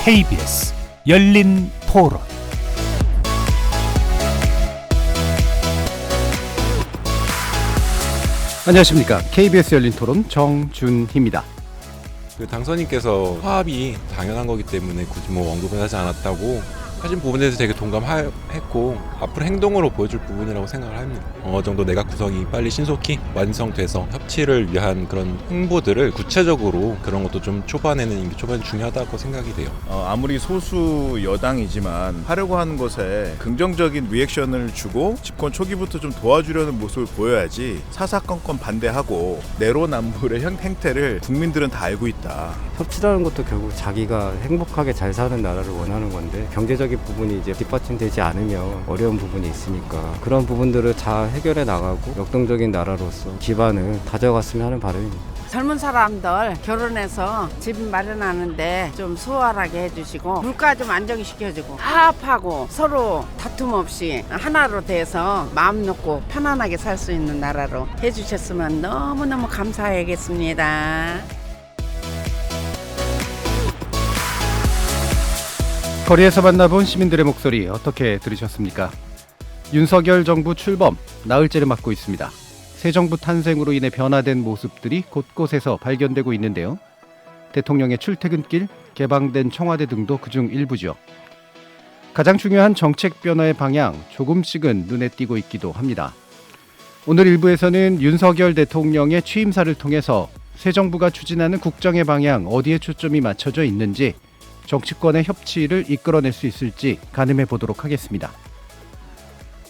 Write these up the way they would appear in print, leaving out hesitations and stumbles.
KBS 열린 토론. 안녕하십니까. KBS 열린 토론 정준희입니다. 당선인께서 화합이 당연한 거기 때문에 굳이 언급을 하지 않았다고 하신 부분에 대해서 되게 동감했고, 앞으로 행동으로 보여줄 부분이라고 생각을 합니다. 어느 정도 내각 구성이 빨리 신속히 완성돼서 협치를 위한 그런 홍보들을 구체적으로 그런 것도 좀 초반에는 중요하다고 생각이 돼요. 아무리 소수 여당이지만 하려고 하는 것에 긍정적인 리액션을 주고 집권 초기부터 좀 도와주려는 모습을 보여야지 사사건건 반대하고 내로남불의 행태를 국민들은 다 알고 있다. 협치라는 것도 결국 자기가 행복하게 잘 사는 나라를 원하는 건데, 경제적인 부분이 이제 뒷받침되지 않으면 어려운 부분이 있으니까 그런 부분들을 잘 해결해 나가고 역동적인 나라로서 기반을 다져갔으면 하는 바람입니다. 젊은 사람들 결혼해서 집 마련하는데 좀 수월하게 해주시고, 물가 좀 안정시켜주고, 화합하고 서로 다툼 없이 하나로 돼서 마음 놓고 편안하게 살 수 있는 나라로 해주셨으면 너무너무 감사하겠습니다. 거리에서 만나본 시민들의 목소리 어떻게 들으셨습니까? 윤석열 정부 출범 나흘째를 맞고 있습니다. 새 정부 탄생으로 인해 변화된 모습들이 곳곳에서 발견되고 있는데요. 대통령의 출퇴근길, 개방된 청와대 등도 그중 일부죠. 가장 중요한 정책 변화의 방향 조금씩은 눈에 띄고 있기도 합니다. 오늘 일부에서는 윤석열 대통령의 취임사를 통해서 새 정부가 추진하는 국정의 방향 어디에 초점이 맞춰져 있는지, 정치권의 협치를 이끌어낼 수 있을지 가늠해 보도록 하겠습니다.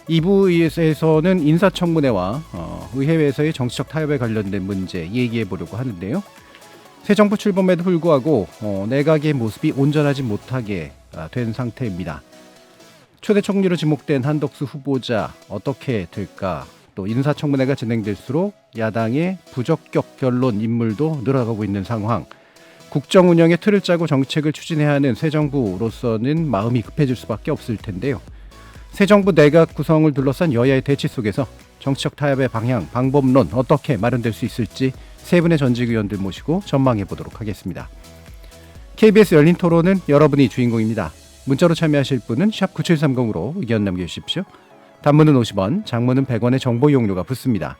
2부에서는 인사청문회와 의회에서의 정치적 타협에 관련된 문제 얘기해 보려고 하는데요. 새 정부 출범에도 불구하고 내각의 모습이 온전하지 못하게 된 상태입니다. 초대 총리로 지목된 한덕수 후보자 어떻게 될까? 또 인사청문회가 진행될수록 야당의 부적격 변론 인물도 늘어가고 있는 상황. 국정 운영의 틀을 짜고 정책을 추진해야 하는 새 정부로서는 마음이 급해질 수밖에 없을 텐데요. 새 정부 내각 구성을 둘러싼 여야의 대치 속에서 정치적 타협의 방향, 방법론 어떻게 마련될 수 있을지 세 분의 전직 의원들 모시고 전망해 보도록 하겠습니다. KBS 열린 토론은 여러분이 주인공입니다. 문자로 참여하실 분은 샵 9730으로 의견 남겨주십시오. 단문은 50원, 장문은 100원의 정보 이용료가 붙습니다.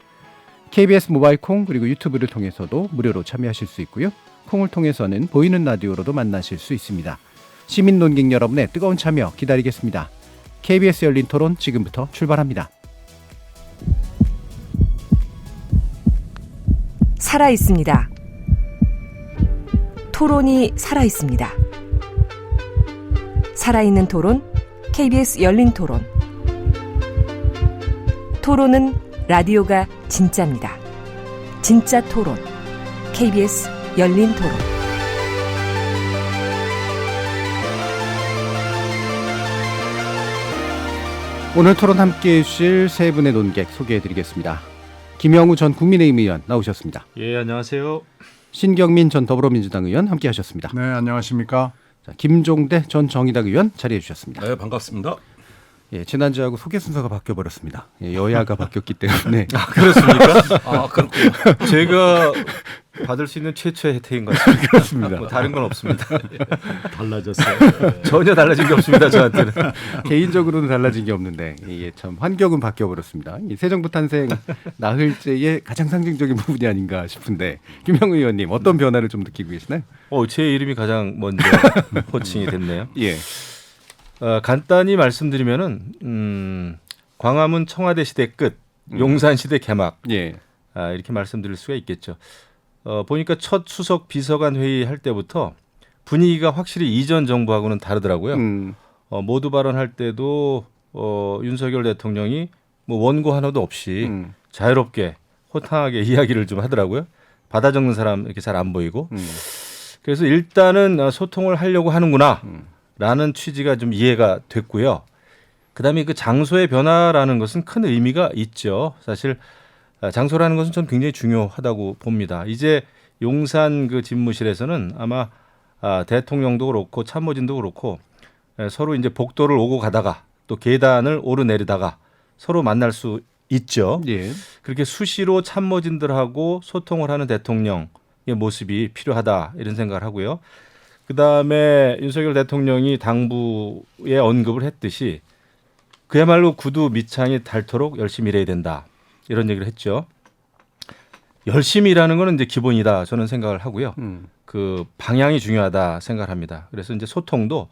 KBS 모바일 콩 그리고 유튜브를 통해서도 무료로 참여하실 수 있고요. 콩을 통해서는 보이는 라디오로도 만나실 수 있습니다. 시민 논객 여러분의 뜨거운 참여 기다리겠습니다. KBS 열린 토론 지금부터 출발합니다. 살아있습니다. 토론이 살아있습니다. 살아있는 토론, KBS 열린 토론. 토론은 라디오가 진짜입니다. 진짜 토론, KBS 열린 토론. 오늘 토론 함께해 주실 세 분의 논객 소개해드리겠습니다. 김영우 전 국민의힘 의원 나오셨습니다. 예, 안녕하세요. 신경민 전 더불어민주당 의원 함께하셨습니다. 네, 안녕하십니까. 자, 김종대 전 정의당 의원 자리해 주셨습니다. 네, 반갑습니다. 예, 지난주하고 소개 순서가 바뀌어버렸습니다. 예, 여야가 바뀌었기 때문에. 그렇습니까? 그렇군요. 제가 받을 수 있는 최초의 혜택인 것 같습니다. 그렇습니다. 다른 건 없습니다. 달라졌어요. 전혀 달라진 게 없습니다, 저한테는. 개인적으로는 달라진 게 없는데 이게 참 환경은 바뀌어버렸습니다. 이 새 정부 탄생 나흘째의 가장 상징적인 부분이 아닌가 싶은데, 김영우 의원님 어떤 변화를 좀 느끼고 계시나요? 제 이름이 가장 먼저 호칭이 됐네요. 예. 간단히 말씀드리면은 광화문 청와대 시대 끝, 용산 시대 개막. 예. 이렇게 말씀드릴 수가 있겠죠. 보니까 첫 수석 비서관 회의할 때부터 분위기가 확실히 이전 정부하고는 다르더라고요. 모두 발언할 때도 윤석열 대통령이 원고 하나도 없이 자유롭게 호탕하게 이야기를 좀 하더라고요. 받아 적는 사람 이렇게 잘 안 보이고. 그래서 일단은 소통을 하려고 하는구나 라는 취지가 좀 이해가 됐고요. 그다음에 그 장소의 변화라는 것은 큰 의미가 있죠. 사실 장소라는 것은 전 굉장히 중요하다고 봅니다. 이제 용산 그 집무실에서는 아마 대통령도 그렇고 참모진도 그렇고 서로 이제 복도를 오고 가다가 또 계단을 오르내리다가 서로 만날 수 있죠. 예. 그렇게 수시로 참모진들하고 소통을 하는 대통령의 모습이 필요하다 이런 생각을 하고요. 그다음에 윤석열 대통령이 당부에 언급을 했듯이 그야말로 구두 밑창이 닳도록 열심히 일해야 된다. 이런 얘기를 했죠. 열심히 일하는 거는 이제 기본이다. 저는 생각을 하고요. 그 방향이 중요하다 생각을 합니다. 그래서 이제 소통도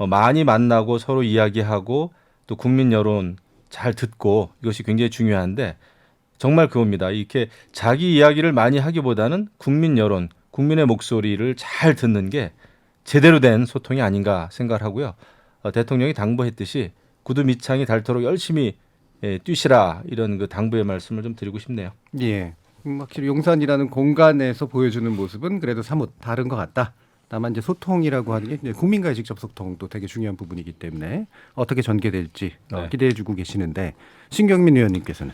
많이 만나고 서로 이야기하고 또 국민 여론 잘 듣고 이것이 굉장히 중요한데 정말 그겁니다. 이렇게 자기 이야기를 많이 하기보다는 국민 여론, 국민의 목소리를 잘 듣는 게 제대로 된 소통이 아닌가 생각을 하고요. 대통령이 당부했듯이 구두 밑창이 닳도록 열심히 뛰시라 이런 그 당부의 말씀을 좀 드리고 싶네요. 예. 확실히 용산이라는 공간에서 보여주는 모습은 그래도 사뭇 다른 것 같다. 다만 이제 소통이라고 하는 게 이제 국민과의 직접 소통도 되게 중요한 부분이기 때문에 어떻게 전개될지 네. 기대해주고 계시는데 신경민 의원님께서는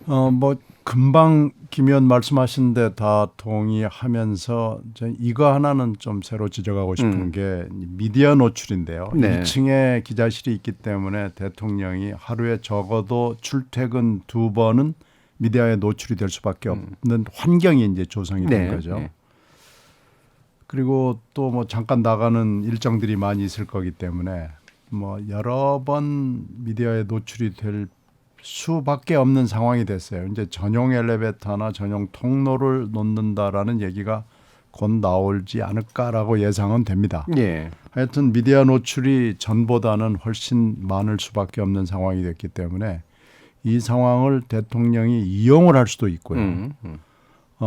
뭐 금방 김 의원 말씀하신 데 다 동의하면서 이거 하나는 좀 새로 지적하고 싶은 게 미디어 노출인데요. 네. 2층에 기자실이 있기 때문에 대통령이 하루에 적어도 출퇴근 2번은 미디어에 노출이 될 수밖에 없는 환경이 이제 조성이 된 거죠. 네. 그리고 또 뭐 잠깐 나가는 일정들이 많이 있을 거기 때문에 뭐 여러 번 미디어에 노출이 될 수밖에 없는 상황이 됐어요. 이제 전용 엘리베이터나 전용 통로를 놓는다라는 얘기가 곧 나오지 않을까라고 예상은 됩니다. 예. 하여튼 미디어 노출이 전보다는 훨씬 많을 수밖에 없는 상황이 됐기 때문에 이 상황을 대통령이 이용을 할 수도 있고요.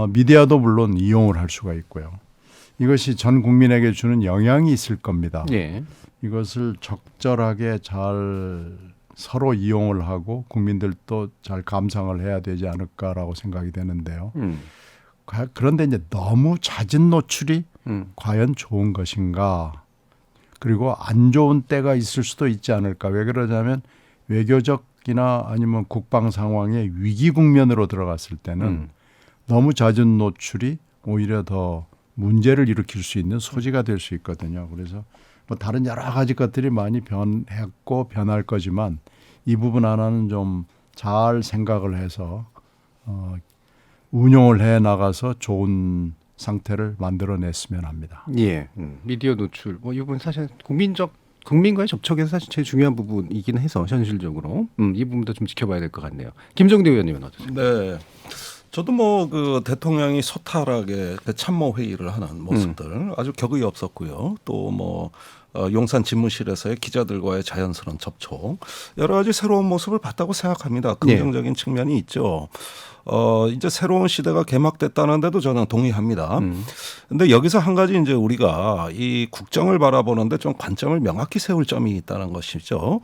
미디어도 물론 이용을 할 수가 있고요. 이것이 전 국민에게 주는 영향이 있을 겁니다. 예. 이것을 적절하게 잘 서로 이용을 하고 국민들도 잘 감상을 해야 되지 않을까라고 생각이 되는데요. 그런데 이제 너무 잦은 노출이 과연 좋은 것인가? 그리고 안 좋은 때가 있을 수도 있지 않을까? 왜 그러냐면 외교적이나 아니면 국방 상황의 위기 국면으로 들어갔을 때는 너무 잦은 노출이 오히려 더 문제를 일으킬 수 있는 소지가 될 수 있거든요. 그래서 뭐 다른 여러 가지 것들이 많이 변했고 변할 거지만 이 부분 하나는 좀 잘 생각을 해서 운용을 해 나가서 좋은 상태를 만들어냈으면 합니다. 예. 미디어 노출. 뭐 이 부분 사실 국민과의 접촉에서 사실 제일 중요한 부분이긴 해서 현실적으로 이 부분도 좀 지켜봐야 될 것 같네요. 김정대 의원님은 어떠세요? 네. 저도 뭐 그 대통령이 소탈하게 그 참모 회의를 하는 모습들 아주 격의 없었고요. 또 뭐 용산 집무실에서의 기자들과의 자연스러운 접촉 여러 가지 새로운 모습을 봤다고 생각합니다. 긍정적인 측면이 있죠. 이제 새로운 시대가 개막됐다는데도 저는 동의합니다. 근데 여기서 한 가지 이제 우리가 이 국정을 바라보는데 좀 관점을 명확히 세울 점이 있다는 것이죠.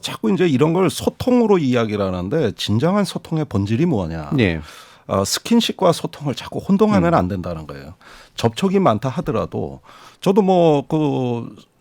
자꾸 이제 이런 걸 소통으로 이야기를 하는데 진정한 소통의 본질이 뭐냐. 네. 스킨십과 소통을 자꾸 혼동하면 안 된다는 거예요. 접촉이 많다 하더라도 저도 뭐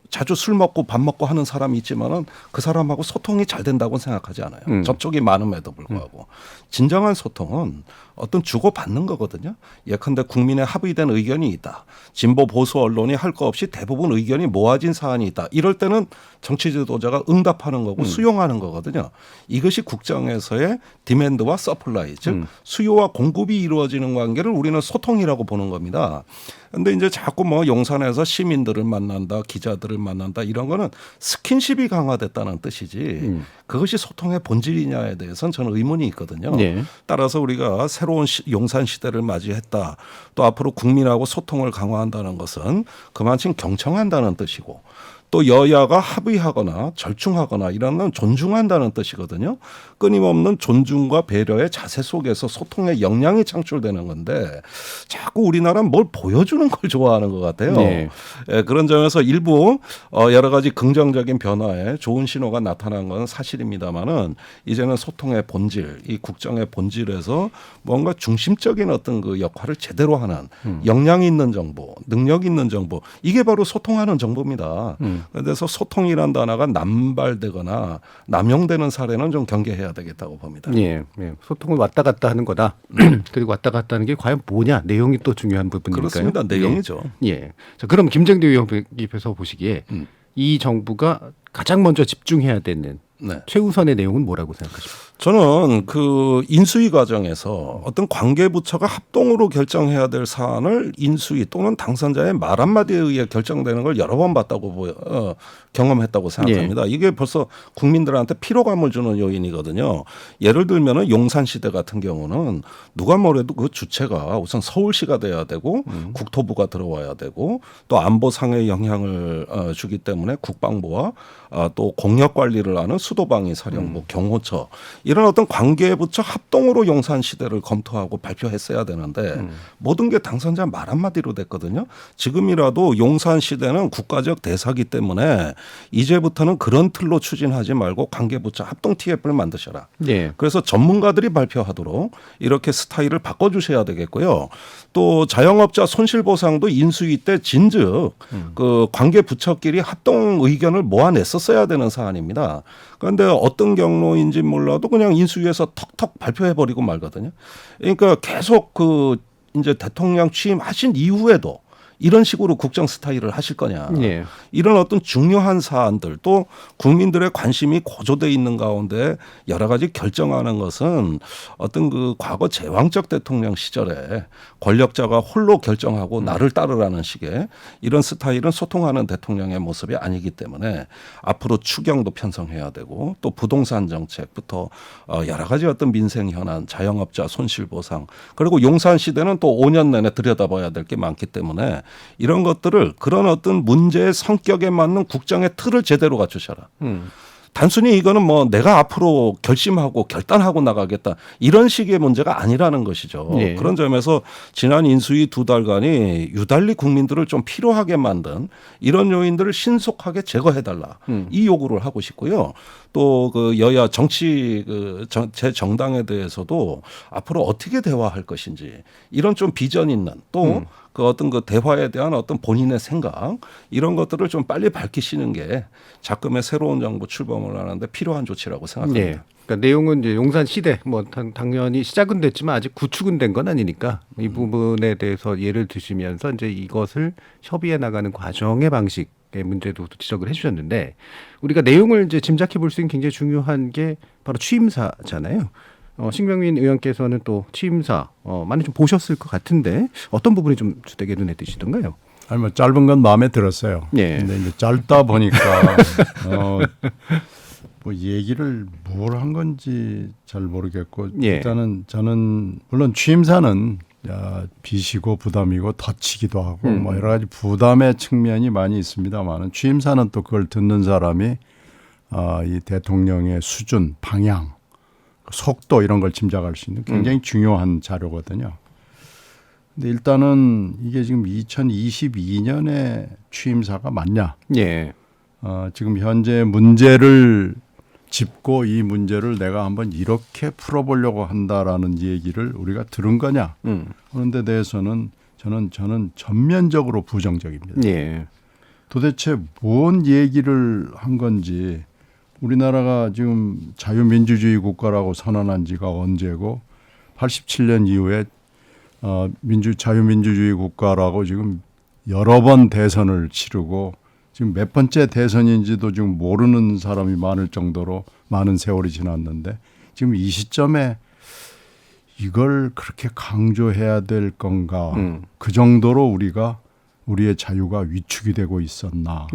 자주 술 먹고 밥 먹고 하는 사람이 있지만은 그 사람하고 소통이 잘 된다고 생각하지 않아요. 접촉이 많음에도 불구하고 진정한 소통은 어떤 주고받는 거거든요. 예컨대 국민의 합의된 의견이 있다. 진보 보수 언론이 할 거 없이 대부분 의견이 모아진 사안이 있다. 이럴 때는 정치 지도자가 응답하는 거고 수용하는 거거든요. 이것이 국정에서의 디맨드와 서플라이, 즉 수요와 공급이 이루어지는 관계를 우리는 소통이라고 보는 겁니다. 근데 이제 자꾸 뭐 용산에서 시민들을 만난다, 기자들을 만난다 이런 거는 스킨십이 강화됐다는 뜻이지 그것이 소통의 본질이냐에 대해서는 저는 의문이 있거든요. 네. 따라서 우리가 새로운 용산 시대를 맞이했다. 또 앞으로 국민하고 소통을 강화한다는 것은 그만큼 경청한다는 뜻이고 또 여야가 합의하거나 절충하거나 이런 건 존중한다는 뜻이거든요. 끊임없는 존중과 배려의 자세 속에서 소통의 역량이 창출되는 건데 자꾸 우리나라는 뭘 보여주는 걸 좋아하는 것 같아요. 네. 예, 그런 점에서 일부 여러 가지 긍정적인 변화에 좋은 신호가 나타난 건 사실입니다만은 이제는 소통의 본질, 이 국정의 본질에서 뭔가 중심적인 어떤 그 역할을 제대로 하는 역량 있는 정보, 능력 있는 정보 이게 바로 소통하는 정보입니다. 그래서 소통이란 단어가 남발되거나 남용되는 사례는 좀 경계해야 되겠다고 봅니다. 예. 소통을 왔다 갔다 하는 거다. 그리고 왔다 갔다 하는 게 과연 뭐냐? 내용이 또 중요한 부분이니까요. 그렇습니다. 내용이죠. 예. 자, 그럼 김정대 의원님께서 보시기에 이 정부가 가장 먼저 집중해야 되는 네. 최우선의 내용은 뭐라고 생각하십니까? 저는 그 인수위 과정에서 어떤 관계부처가 합동으로 결정해야 될 사안을 인수위 또는 당선자의 말 한마디에 의해 결정되는 걸 여러 번 봤다고 경험했다고 생각합니다. 이게 벌써 국민들한테 피로감을 주는 요인이거든요. 예를 들면은 용산시대 같은 경우는 누가 뭐래도 그 주체가 우선 서울시가 돼야 되고 국토부가 들어와야 되고 또 안보상의 영향을 주기 때문에 국방부와 또 공역 관리를 하는 수도방위 사령부, 경호처 이런 어떤 관계부처 합동으로 용산시대를 검토하고 발표했어야 되는데 모든 게 당선자 말 한마디로 됐거든요. 지금이라도 용산시대는 국가적 대사기 때문에 이제부터는 그런 틀로 추진하지 말고 관계부처 합동 TF를 만드셔라. 그래서 전문가들이 발표하도록 이렇게 스타일을 바꿔주셔야 되겠고요. 또 자영업자 손실보상도 인수위 때 진즉 그 관계부처끼리 합동 의견을 모아냈었어야 되는 사안입니다. 그런데 어떤 경로인지 몰라도 그냥 인수위에서 턱턱 발표해버리고 말거든요. 그러니까 계속 그 이제 대통령 취임하신 이후에도 이런 식으로 국정 스타일을 하실 거냐. 이런 어떤 중요한 사안들 또 국민들의 관심이 고조돼 있는 가운데 여러 가지 결정하는 것은 어떤 그 과거 제왕적 대통령 시절에 권력자가 홀로 결정하고 나를 따르라는 식의 이런 스타일은 소통하는 대통령의 모습이 아니기 때문에 앞으로 추경도 편성해야 되고 또 부동산 정책부터 여러 가지 어떤 민생 현안, 자영업자 손실보상 그리고 용산시대는 또 5년 내내 들여다봐야 될 게 많기 때문에 이런 것들을 그런 어떤 문제의 성격에 맞는 국정의 틀을 제대로 갖추셔라. 단순히 이거는 뭐 내가 앞으로 결심하고 결단하고 나가겠다 이런 식의 문제가 아니라는 것이죠. 그런 점에서 지난 인수위 2달간이 유달리 국민들을 좀 피로하게 만든 이런 요인들을 신속하게 제거해달라 이 요구를 하고 싶고요. 또 그 여야 정치 제 정당에 대해서도 앞으로 어떻게 대화할 것인지 이런 좀 비전 있는 또 그 어떤 그 대화에 대한 어떤 본인의 생각 이런 것들을 좀 빨리 밝히시는 게 작금의 새로운 정부 출범을 하는데 필요한 조치라고 생각합니다. 그러니까 내용은 이제 용산 시대 뭐 당연히 시작은 됐지만 아직 구축은 된 건 아니니까 이 부분에 대해서 예를 드시면서 이제 이것을 협의해 나가는 과정의 방식의 문제도 지적을 해주셨는데 우리가 내용을 이제 짐작해 볼 수 있는 굉장히 중요한 게 바로 취임사잖아요. 신병민 의원께서는 또 취임사 많이 좀 보셨을 것 같은데 어떤 부분이 좀 주되게 눈에 띄시던가요? 아니 뭐 짧은 건 마음에 들었어요. 근데 이제 짧다 보니까 뭐 얘기를 뭘 한 건지 잘 모르겠고 일단은 저는 물론 취임사는 빚이고 부담이고 덧치기도 하고 뭐 여러 가지 부담의 측면이 많이 있습니다만은 취임사는 또 그걸 듣는 사람이 이 대통령의 수준, 방향, 속도 이런 걸 짐작할 수 있는 굉장히 중요한 자료거든요. 근데 일단은 이게 지금 2022년에 취임사가 맞냐? 지금 현재 문제를 짚고 이 문제를 내가 한번 이렇게 풀어보려고 한다라는 얘기를 우리가 들은 거냐? 하는 데 대해서는 저는 전면적으로 부정적입니다. 도대체 뭔 얘기를 한 건지 우리나라가 지금 자유민주주의 국가라고 선언한 지가 언제고 87년 이후에 자유민주주의 국가라고 지금 여러 번 대선을 치르고 지금 몇 번째 대선인지도 지금 모르는 사람이 많을 정도로 많은 세월이 지났는데 지금 이 시점에 이걸 그렇게 강조해야 될 건가? 그 정도로 우리의 자유가 위축이 되고 있었나?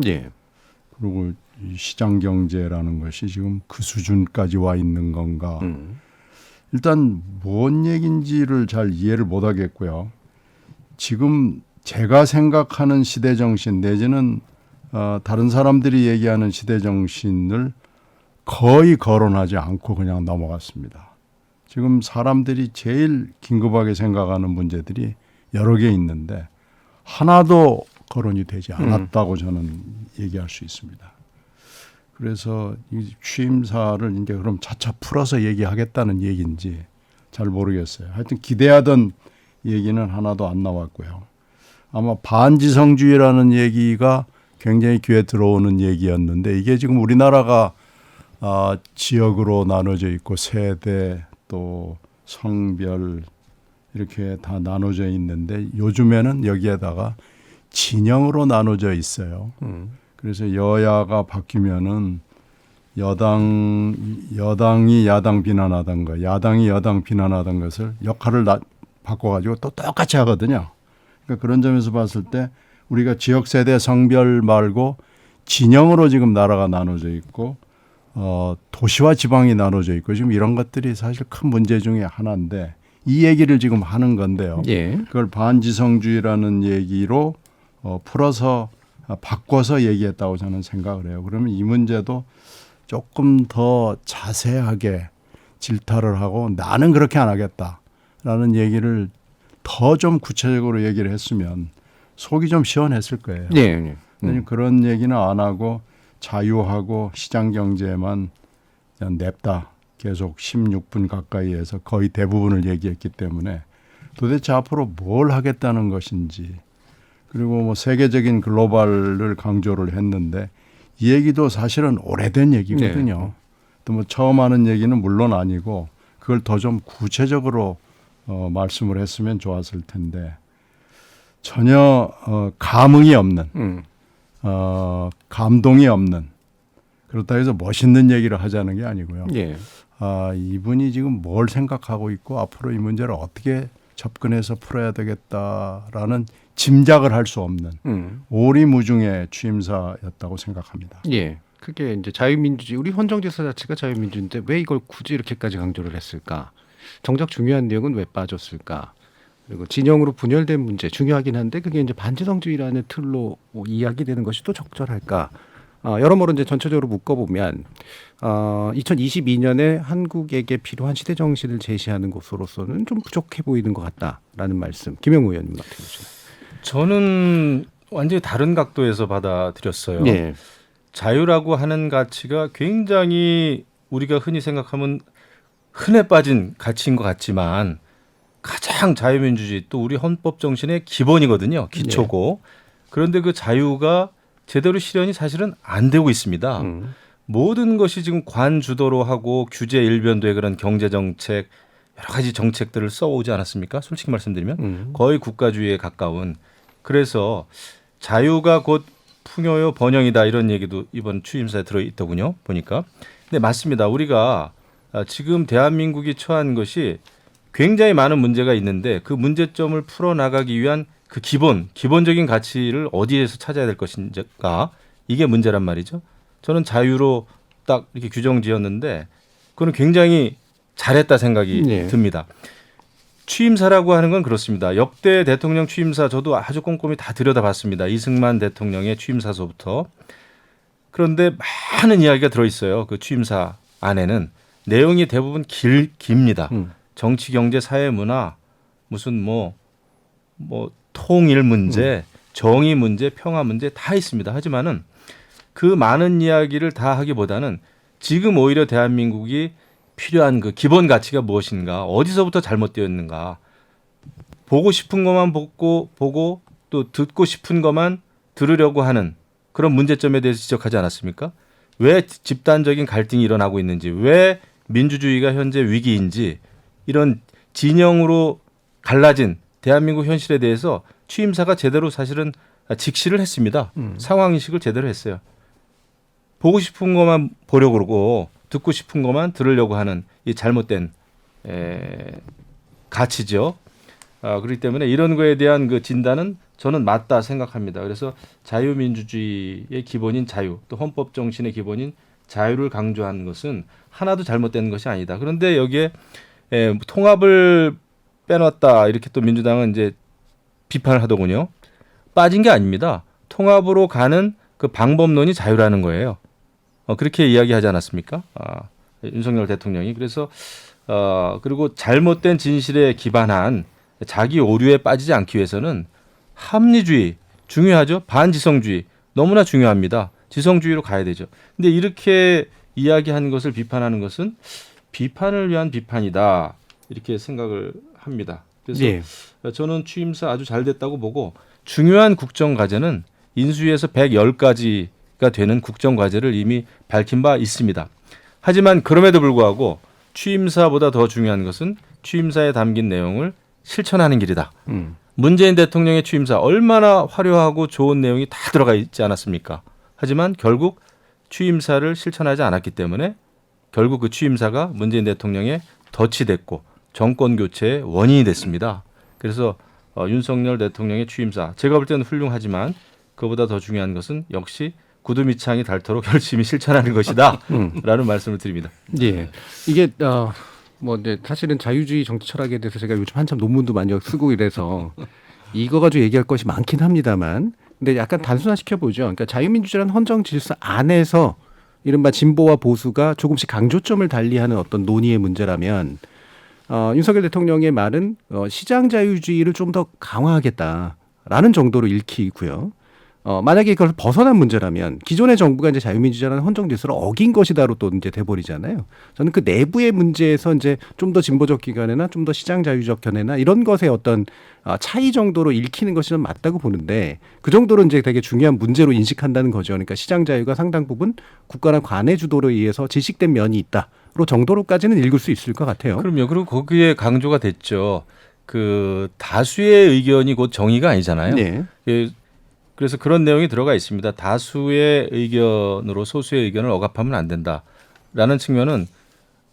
그리고 이 시장 경제라는 것이 지금 그 수준까지 와 있는 건가? 일단 뭔 얘기인지를 잘 이해를 못 하겠고요. 지금 제가 생각하는 시대 정신 내지는 다른 사람들이 얘기하는 시대 정신을 거의 거론하지 않고 그냥 넘어갔습니다. 지금 사람들이 제일 긴급하게 생각하는 문제들이 여러 개 있는데 하나도 거론이 되지 않았다고 저는 얘기할 수 있습니다. 그래서 이 취임사를 이제 그럼 차차 풀어서 얘기하겠다는 얘기인지 잘 모르겠어요. 하여튼 기대하던 얘기는 하나도 안 나왔고요. 아마 반지성주의라는 얘기가 굉장히 귀에 들어오는 얘기였는데 이게 지금 우리나라가 지역으로 나눠져 있고 세대 또 성별 이렇게 다 나눠져 있는데 요즘에는 여기에다가 진영으로 나눠져 있어요. 그래서 여야가 바뀌면은 여당이 야당 비난하던 거, 야당이 여당 비난하던 것을 역할을 바꿔가지고 또 똑같이 하거든요. 그러니까 그런 점에서 봤을 때 우리가 지역 세대 성별 말고 진영으로 지금 나라가 나눠져 있고 도시와 지방이 나눠져 있고 지금 이런 것들이 사실 큰 문제 중에 하나인데 이 얘기를 지금 하는 건데요. 예. 그걸 반지성주의라는 얘기로 풀어서 바꿔서 얘기했다고 저는 생각을 해요. 그러면 이 문제도 조금 더 자세하게 질타를 하고 나는 그렇게 안 하겠다라는 얘기를 더 좀 구체적으로 얘기를 했으면 속이 좀 시원했을 거예요. 예. 그런 얘기는 안 하고 자유하고 시장 경제만 그냥 냅다 계속 16분 가까이에서 거의 대부분을 얘기했기 때문에 도대체 앞으로 뭘 하겠다는 것인지 그리고 뭐 세계적인 글로벌을 강조를 했는데 이 얘기도 사실은 오래된 얘기거든요. 또 뭐 처음 하는 얘기는 물론 아니고 그걸 더 좀 구체적으로 말씀을 했으면 좋았을 텐데 전혀 감흥이 없는 감동이 없는 그렇다 해서 멋있는 얘기를 하자는 게 아니고요. 예. 이분이 지금 뭘 생각하고 있고 앞으로 이 문제를 어떻게 접근해서 풀어야 되겠다라는 짐작을 할 수 없는 오리무중의 취임사였다고 생각합니다. 예. 그게 이제 자유민주주의, 우리 헌정질서 자체가 자유민주인데 왜 이걸 굳이 이렇게까지 강조를 했을까? 정작 중요한 내용은 왜 빠졌을까? 그리고 진영으로 분열된 문제 중요하긴 한데 그게 이제 반지성주의라는 틀로 이야기되는 것이 또 적절할까? 여러모로 이제 전체적으로 묶어보면 2022년에 한국에게 필요한 시대 정신을 제시하는 것으로서는 좀 부족해 보이는 것 같다라는 말씀. 김영우 의원님 어떻게 보시나요? 저는 완전히 다른 각도에서 받아들였어요. 예. 자유라고 하는 가치가 굉장히 우리가 흔히 생각하면 흔해 빠진 가치인 것 같지만 가장 자유민주주의 또 우리 헌법 정신의 기본이거든요. 기초고. 그런데 그 자유가 제대로 실현이 사실은 안 되고 있습니다. 모든 것이 지금 관주도로 하고 규제 일변도의 그런 경제정책 여러 가지 정책들을 써오지 않았습니까? 솔직히 말씀드리면 거의 국가주의에 가까운. 그래서 자유가 곧 풍요요 번영이다 이런 얘기도 이번 취임사에 들어있더군요. 보니까. 근데 맞습니다. 우리가 지금 대한민국이 처한 것이 굉장히 많은 문제가 있는데 그 문제점을 풀어나가기 위한 그 기본적인 가치를 어디에서 찾아야 될 것인가 이게 문제란 말이죠. 저는 자유로 딱 이렇게 규정 지었는데 그건 굉장히 잘했다 생각이 듭니다. 취임사라고 하는 건 그렇습니다. 역대 대통령 취임사 저도 아주 꼼꼼히 다 들여다봤습니다. 이승만 대통령의 취임사서부터. 그런데 많은 이야기가 들어있어요. 그 취임사 안에는 내용이 대부분 깁니다. 정치, 경제, 사회, 문화, 무슨 뭐 통일 문제, 정의 문제, 평화 문제 다 있습니다. 하지만은 그 많은 이야기를 다 하기보다는 지금 오히려 대한민국이 필요한 그 기본 가치가 무엇인가, 어디서부터 잘못되었는가, 보고 싶은 것만 보고 또 듣고 싶은 것만 들으려고 하는 그런 문제점에 대해서 지적하지 않았습니까? 왜 집단적인 갈등이 일어나고 있는지, 왜 민주주의가 현재 위기인지 이런 진영으로 갈라진 대한민국 현실에 대해서 취임사가 제대로 사실은 직시를 했습니다. 상황인식을 제대로 했어요. 보고 싶은 것만 보려고 그러고 듣고 싶은 것만 들으려고 하는 이 잘못된 가치죠. 그렇기 때문에 이런 거에 대한 그 진단은 저는 맞다 생각합니다. 그래서 자유민주주의의 기본인 자유, 또 헌법 정신의 기본인 자유를 강조한 것은 하나도 잘못된 것이 아니다. 그런데 여기에 통합을 빼놨다 이렇게 또 민주당은 이제 비판을 하더군요. 빠진 게 아닙니다. 통합으로 가는 그 방법론이 자유라는 거예요. 그렇게 이야기하지 않았습니까? 윤석열 대통령이. 그래서 그리고 잘못된 진실에 기반한 자기 오류에 빠지지 않기 위해서는 합리주의 중요하죠. 반지성주의 너무나 중요합니다. 지성주의로 가야 되죠. 근데 이렇게 이야기한 것을 비판하는 것은 비판을 위한 비판이다 이렇게 생각을 합니다. 그래서 저는 취임사 아주 잘 됐다고 보고 중요한 국정과제는 인수위에서 110가지가 되는 국정과제를 이미 밝힌 바 있습니다. 하지만 그럼에도 불구하고 취임사보다 더 중요한 것은 취임사에 담긴 내용을 실천하는 길이다. 문재인 대통령의 취임사 얼마나 화려하고 좋은 내용이 다 들어가 있지 않았습니까? 하지만 결국 취임사를 실천하지 않았기 때문에 결국 그 취임사가 문재인 대통령의 덫이 됐고 정권 교체의 원인이 됐습니다. 그래서 윤석열 대통령의 취임사 제가 볼 때는 훌륭하지만 그보다 더 중요한 것은 역시 구두 밑창이 닳도록 열심히 실천하는 것이다라는 말씀을 드립니다. 예, 이게 뭐 이제 사실은 자유주의 정치 철학에 대해서 제가 요즘 한참 논문도 많이 쓰고 이래서 이거 가지고 얘기할 것이 많긴 합니다만, 근데 약간 단순화시켜 보죠. 그러니까 자유민주주의라는 헌정 질서 안에서 이른바 진보와 보수가 조금씩 강조점을 달리하는 어떤 논의의 문제라면 윤석열 대통령의 말은 시장 자유주의를 좀 더 강화하겠다라는 정도로 읽히고요. 만약에 이걸 벗어난 문제라면 기존의 정부가 이제 자유민주주의라는 헌정 질서를 어긴 것이다로 또 이제 돼버리잖아요. 저는 그 내부의 문제에서 이제 좀 더 진보적 기관이나 좀 더 시장 자유적 견해나 이런 것의 어떤 차이 정도로 읽히는 것이 좀 맞다고 보는데, 그 정도로 이제 되게 중요한 문제로 인식한다는 거죠. 그러니까 시장 자유가 상당 부분 국가나 관의 주도로 의해서 질식된 면이 있다로 정도로까지는 읽을 수 있을 것 같아요. 그럼요. 그리고 거기에 강조가 됐죠. 그 다수의 의견이 곧 정의가 아니잖아요. 네. 그래서 그런 내용이 들어가 있습니다. 다수의 의견으로 소수의 의견을 억압하면 안 된다라는 측면은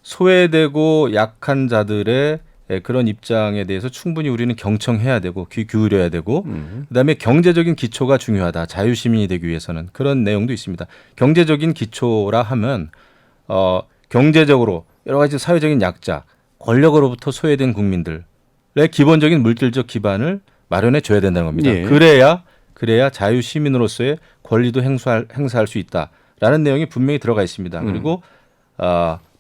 소외되고 약한 자들의 그런 입장에 대해서 충분히 우리는 경청해야 되고 귀 기울여야 되고 그다음에 경제적인 기초가 중요하다. 자유시민이 되기 위해서는 그런 내용도 있습니다. 경제적인 기초라 하면 경제적으로 여러 가지 사회적인 약자, 권력으로부터 소외된 국민들의 기본적인 물질적 기반을 마련해 줘야 된다는 겁니다. 예. 그래야 자유시민으로서의 권리도 행사할 수 있다라는 내용이 분명히 들어가 있습니다. 그리고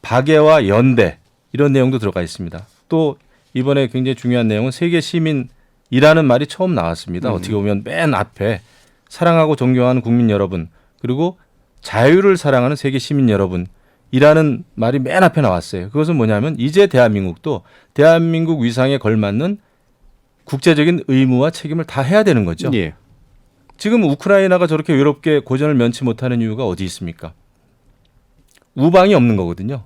박애와 연대 이런 내용도 들어가 있습니다. 또 이번에 굉장히 중요한 내용은 세계 시민이라는 말이 처음 나왔습니다. 어떻게 보면 맨 앞에 사랑하고 존경하는 국민 여러분, 그리고 자유를 사랑하는 세계 시민 여러분이라는 말이 맨 앞에 나왔어요. 그것은 뭐냐면 이제 대한민국도 대한민국 위상에 걸맞는 국제적인 의무와 책임을 다 해야 되는 거죠. 예. 지금 우크라이나가 저렇게 외롭게 고전을 면치 못하는 이유가 어디 있습니까? 우방이 없는 거거든요.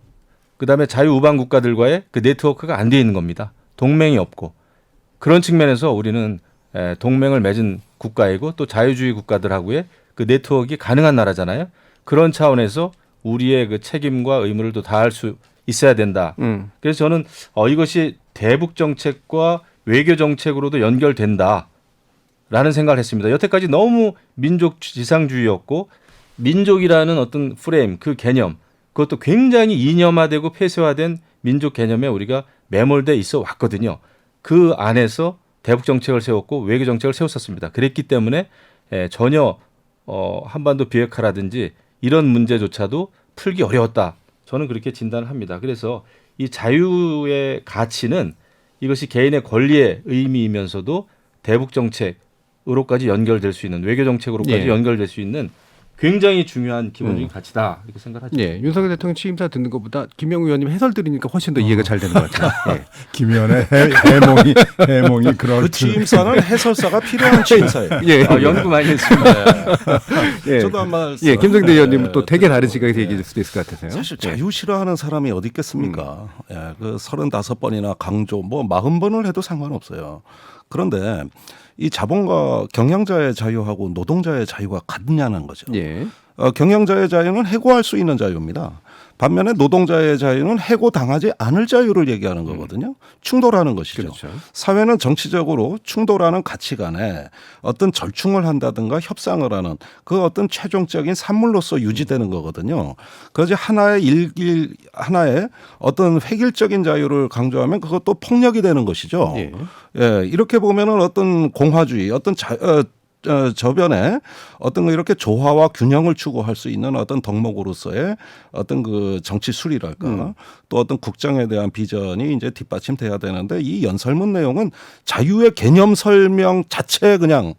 그다음에 자유우방 국가들과의 그 네트워크가 안 돼 있는 겁니다. 동맹이 없고. 그런 측면에서 우리는 동맹을 맺은 국가이고 또 자유주의 국가들하고의 그 네트워크가 가능한 나라잖아요. 그런 차원에서 우리의 그 책임과 의무를 또 다할 수 있어야 된다. 그래서 저는 이것이 대북 정책과 외교 정책으로도 연결된다. 라는 생각을 했습니다. 여태까지 너무 민족 지상주의였고 민족이라는 어떤 프레임, 그 개념, 그것도 굉장히 이념화되고 폐쇄화된 민족 개념에 우리가 매몰돼 있어 왔거든요. 그 안에서 대북 정책을 세웠고 외교 정책을 세웠었습니다. 그랬기 때문에 전혀 한반도 비핵화라든지 이런 문제조차도 풀기 어려웠다. 저는 그렇게 진단을 합니다. 그래서 이 자유의 가치는 이것이 개인의 권리의 의미이면서도 대북 정책으로까지 연결될 수 있는, 외교 정책으로까지 연결될 수 있는 굉장히 중요한 기본적인 가치다 이렇게 생각하죠. 네, 윤석열 대통령 취임사 듣는 것보다 김영우 의원님 해설 들으니까 훨씬 더 이해가 잘 되는 것 같아요. 네. 김의원의 해몽이 그럴 그 취임사는 해설사가 필요한 취임사예요. 예, 연구 많이 했습니다. 예. 저도 한 말. 김성대 의원님은 또 되게 다른 시각에서 얘기해 줄 수도 있을 것 같아서요. 사실 자유 싫어하는 사람이 어디 있겠습니까? 예, 그 35번이나 강조, 뭐 40번을 해도 상관없어요. 그런데 이 자본과 경영자의 자유하고 노동자의 자유가 같냐는 거죠. 예. 경영자의 자유는 해고할 수 있는 자유입니다. 반면에 노동자의 자유는 해고당하지 않을 자유를 얘기하는 거거든요. 충돌하는 것이죠. 그렇죠. 사회는 정치적으로 충돌하는 가치관에 어떤 절충을 한다든가 협상을 하는 그 어떤 최종적인 산물로서 유지되는 거거든요. 그래서 하나의 어떤 획일적인 자유를 강조하면 그것도 폭력이 되는 것이죠. 예. 예, 이렇게 보면은 어떤 공화주의, 어떤 저변에 어떤 이렇게 조화와 균형을 추구할 수 있는 어떤 덕목으로서의 어떤 그 정치 수리랄까 또 어떤 국정에 대한 비전이 이제 뒷받침돼야 되는데 이 연설문 내용은 자유의 개념 설명 자체에 그냥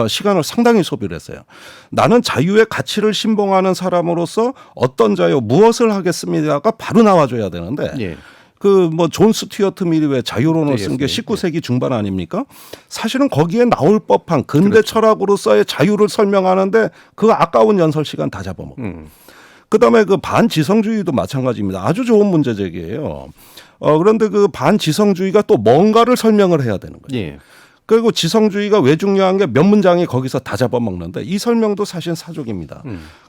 시간을 상당히 소비를 했어요. 나는 자유의 가치를 신봉하는 사람으로서 어떤 자유 무엇을 하겠습니다가 바로 나와줘야 되는데 예. 그 뭐 존 스튜어트 밀이 왜 자유론을 쓴 게 19세기 중반 아닙니까? 사실은 거기에 나올 법한 근대 그렇죠. 철학으로서의 자유를 설명하는데 그 아까운 연설 시간 다 잡아먹고. 그다음에 그 반지성주의도 마찬가지입니다. 아주 좋은 문제 제기예요. 그런데 그 반지성주의가 또 뭔가를 설명을 해야 되는 거예요. 예. 그리고 지성주의가 왜 중요한 게 몇 문장이 거기서 다 잡아먹는데 이 설명도 사실 사족입니다.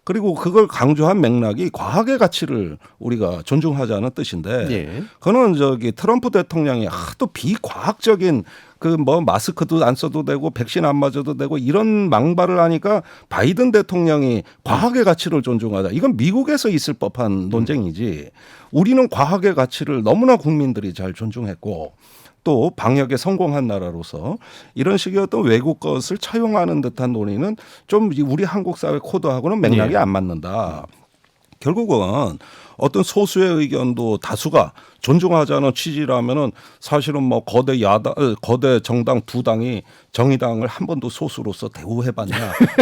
그리고 그걸 강조한 맥락이 과학의 가치를 우리가 존중하자는 뜻인데 예. 그거는 트럼프 대통령이 하도 비과학적인 그 뭐 마스크도 안 써도 되고 백신 안 맞아도 되고 이런 망발을 하니까 바이든 대통령이 과학의 가치를 존중하자. 이건 미국에서 있을 법한 논쟁이지. 우리는 과학의 가치를 너무나 국민들이 잘 존중했고 또 방역에 성공한 나라로서 이런 식의 어떤 외국 것을 차용하는 듯한 논의는 좀 우리 한국 사회 코드하고는 맥락이 안 맞는다. 결국은 어떤 소수의 의견도 다수가 존중하자는 취지라면은 사실은 뭐 거대 정당 두 당이 정의당을 한 번도 소수로서 대우해봤냐?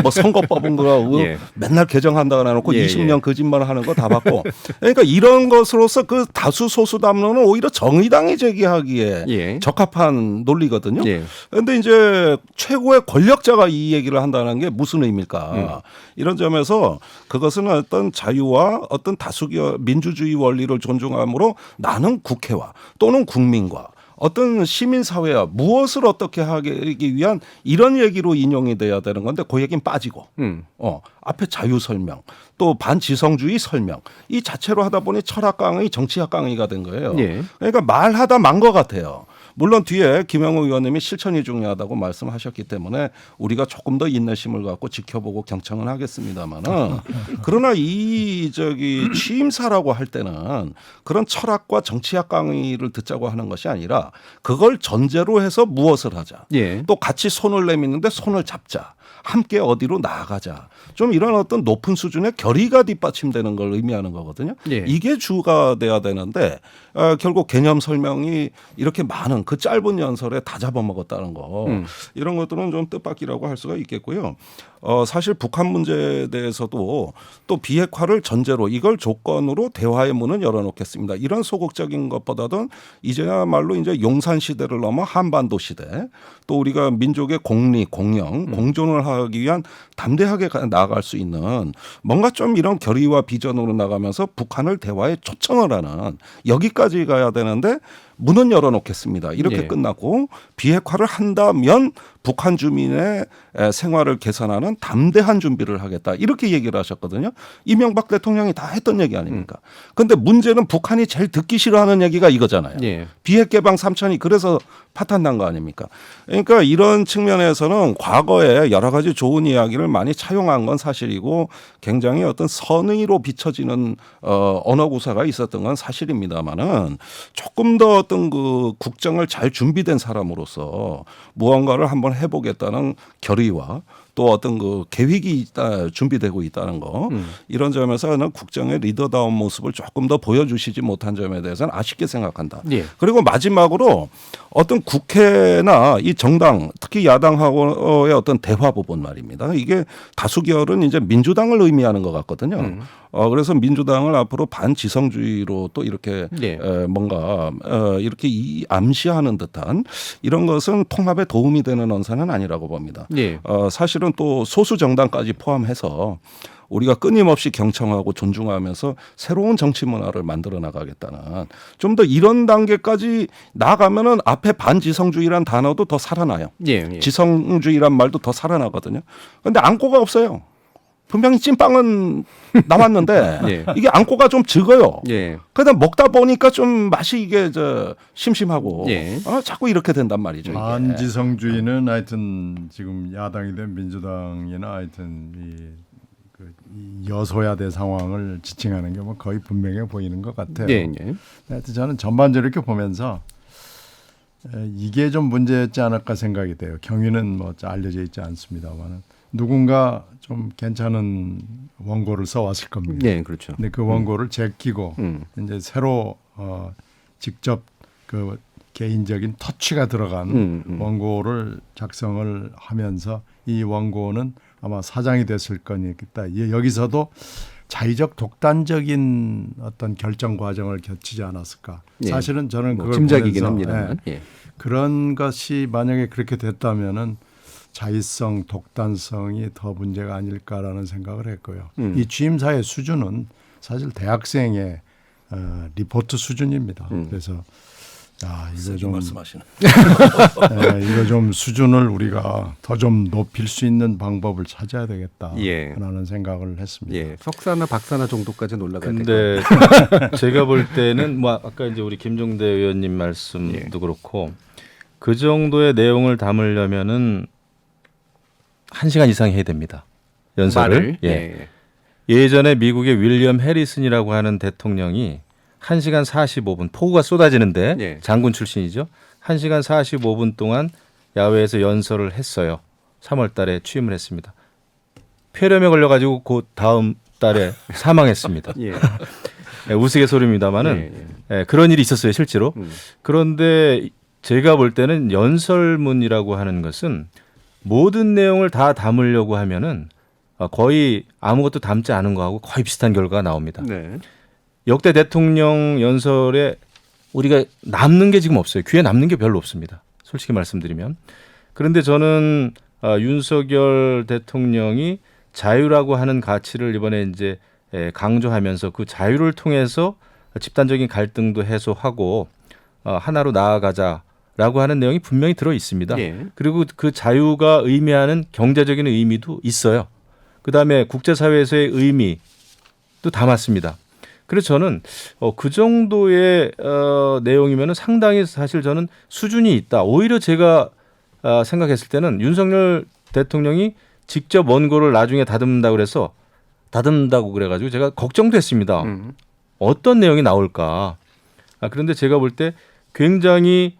뭐 선거법은 그거 예. 맨날 개정한다 그래놓고 예, 20년 예. 거짓말하는 거 다 봤고, 그러니까 이런 것으로서 그 다수 소수 담론은 오히려 정의당이 제기하기에 예. 적합한 논리거든요. 예. 그런데 이제 최고의 권력자가 이 얘기를 한다는 게 무슨 의미일까? 이런 점에서 그것은 어떤 자유와 어떤 다수결 민주주의 원리를 존중함으로 나는 국회와 또는 국민과 어떤 시민사회와 무엇을 어떻게 하기 위한 이런 얘기로 인용이 돼야 되는 건데 그 얘기는 빠지고 앞에 자유 설명 또 반지성주의 설명 이 자체로 하다 보니 철학 강의 정치학 강의가 된 거예요. 예. 그러니까 말하다 만 것 같아요. 물론 뒤에 김영우 의원님이 실천이 중요하다고 말씀하셨기 때문에 우리가 조금 더 인내심을 갖고 지켜보고 경청은 하겠습니다만은 그러나 이 취임사라고 할 때는 그런 철학과 정치학 강의를 듣자고 하는 것이 아니라 그걸 전제로 해서 무엇을 하자. 예. 또 같이 손을 내미는데 손을 잡자. 함께 어디로 나아가자. 좀 이런 어떤 높은 수준의 결의가 뒷받침되는 걸 의미하는 거거든요. 예. 이게 주가 돼야 되는데 결국 개념 설명이 이렇게 많은 그 짧은 연설에 다 잡아먹었다는 거. 이런 것들은 좀 뜻밖이라고 할 수가 있겠고요. 사실 북한 문제에 대해서도 또 비핵화를 전제로 이걸 조건으로 대화의 문은 열어놓겠습니다. 이런 소극적인 것보다는 이제야말로 이제 용산 시대를 넘어 한반도 시대 또 우리가 민족의 공리, 공영, 공존을 하기 위한 담대하게 나아갈 수 있는 뭔가 좀 이런 결의와 비전으로 나가면서 북한을 대화에 초청을 하는 여기까지 가야 되는데 문은 열어놓겠습니다. 이렇게 예. 끝나고 비핵화를 한다면 북한 주민의 생활을 개선하는 담대한 준비를 하겠다. 이렇게 얘기를 하셨거든요. 이명박 대통령이 다 했던 얘기 아닙니까? 그런데 문제는 북한이 제일 듣기 싫어하는 얘기가 이거잖아요. 예. 비핵 개방 3천이 그래서 파탄난 거 아닙니까? 그러니까 이런 측면에서는 과거에 여러 가지 좋은 이야기를 많이 차용한 건 사실이고 굉장히 어떤 선의로 비춰지는 언어 구사가 있었던 건 사실입니다만은 조금 더 어떤 그 국정을 잘 준비된 사람으로서 무언가를 한번 해보겠다는 결의와 또 어떤 그 계획이 준비되고 있다는 거 이런 점에서는 국정의 리더다운 모습을 조금 더 보여주시지 못한 점에 대해서는 아쉽게 생각한다. 예. 그리고 마지막으로 어떤 국회나 이 정당 특히 야당하고의 어떤 대화 부분 말입니다. 이게 다수결은 이제 민주당을 의미하는 것 같거든요. 그래서 민주당을 앞으로 반지성주의로 또 이렇게 예. 뭔가 이렇게 암시하는 듯한 이런 것은 통합에 도움이 되는 언사는 아니라고 봅니다. 예. 사실은 또 소수 정당까지 포함해서 우리가 끊임없이 경청하고 존중하면서 새로운 정치 문화를 만들어 나가겠다는 좀 더 이런 단계까지 나가면은 앞에 반지성주의란 단어도 더 살아나요. 예. 예. 지성주의란 말도 더 살아나거든요. 그런데 안고가 없어요. 분명히 찐빵은 나왔는데 예. 이게 안고가 좀 적어요. 예. 그러다 먹다 보니까 좀 맛이 이게 심심하고 예. 자꾸 이렇게 된단 말이죠. 이게. 반지성주의는 하여튼 지금 야당이든 민주당이나 하여튼 이 여소야대 상황을 지칭하는 게 뭐 거의 분명해 보이는 것 같아요. 예. 예. 하여튼 저는 전반적으로 이렇게 보면서 이게 좀 문제였지 않을까 생각이 돼요. 경위는 뭐 알려져 있지 않습니다만 누군가 좀 괜찮은 원고를 써왔을 겁니다. 네, 그렇죠. 근데 그 원고를 제끼고 이제 새로 직접 그 개인적인 터치가 들어간 원고를 작성을 하면서 이 원고는 아마 사장이 됐을 거니까 여기서도 자의적 독단적인 어떤 결정 과정을 거치지 않았을까. 예. 사실은 저는 그걸 짐작이긴 보면서, 합니다만. 예. 그런 것이 만약에 그렇게 됐다면은 자의성, 독단성이 더 문제가 아닐까라는 생각을 했고요. 이 취임사의 수준은 사실 대학생의 리포트 수준입니다. 그래서 이거 좀 말씀하시는. 이거 좀 수준을 우리가 더 좀 높일 수 있는 방법을 찾아야 되겠다. 예. 라는 생각을 했습니다. 예, 석사나 박사나 정도까지는 올라가야 되고. 근데 제가 볼 때는 뭐 아까 이제 우리 김종대 의원님 말씀도 그렇고 그 정도의 내용을 담으려면은 1시간 이상 해야 됩니다. 연설을. 예. 예전에 미국의 윌리엄 해리슨이라고 하는 대통령이 1시간 45분 폭우가 쏟아지는데 장군 출신이죠. 1시간 45분 동안 야외에서 연설을 했어요. 3월 달에 취임을 했습니다. 폐렴에 걸려가지고 그 다음 달에 사망했습니다. 우스갯소리입니다마는 그런 일이 있었어요, 실제로. 그런데 제가 볼 때는 연설문이라고 하는 것은 모든 내용을 다 담으려고 하면은 거의 아무것도 담지 않은 거하고 거의 비슷한 결과가 나옵니다. 역대 대통령 연설에 우리가 남는 게 지금 없어요. 귀에 남는 게 별로 없습니다. 솔직히 말씀드리면. 그런데 저는 윤석열 대통령이 자유라고 하는 가치를 이번에 이제 강조하면서 그 자유를 통해서 집단적인 갈등도 해소하고 하나로 나아가자라고 하는 내용이 분명히 들어 있습니다. 그리고 그 자유가 의미하는 경제적인 의미도 있어요. 그다음에 국제사회에서의 의미도 담았습니다. 그래서 저는 그 정도의 내용이면 상당히 사실 저는 수준이 있다. 오히려 제가 생각했을 때는 윤석열 대통령이 직접 원고를 나중에 다듬는다고 그래가지고 제가 걱정도 했습니다. 어떤 내용이 나올까. 그런데 제가 볼 때 굉장히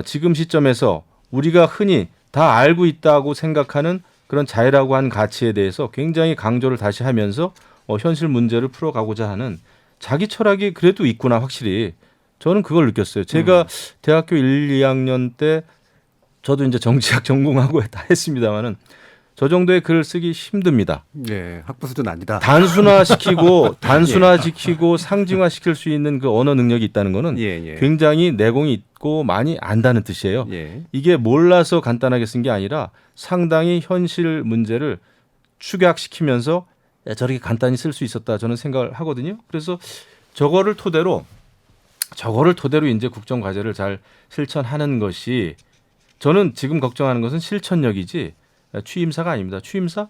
지금 시점에서 우리가 흔히 다 알고 있다고 생각하는 그런 자유라고 하는 가치에 대해서 굉장히 강조를 다시 하면서 현실 문제를 풀어가고자 하는 자기 철학이 그래도 있구나 확실히. 저는 그걸 느꼈어요. 제가 대학교 1, 2학년 때 저도 이제 정치학 전공하고 다 했습니다마는 저 정도의 글을 쓰기 힘듭니다. 학부 수준 아니다. 단순화시키고 상징화시킬 수 있는 그 언어 능력이 있다는 거는 굉장히 내공이 있고 많이 안다는 뜻이에요. 이게 몰라서 간단하게 쓴 게 아니라 상당히 현실 문제를 축약시키면서 저렇게 간단히 쓸 수 있었다 저는 생각을 하거든요. 그래서 저거를 토대로 이제 국정 과제를 잘 실천하는 것이 저는 지금 걱정하는 것은 실천력이지 취임사가 아닙니다. 취임사?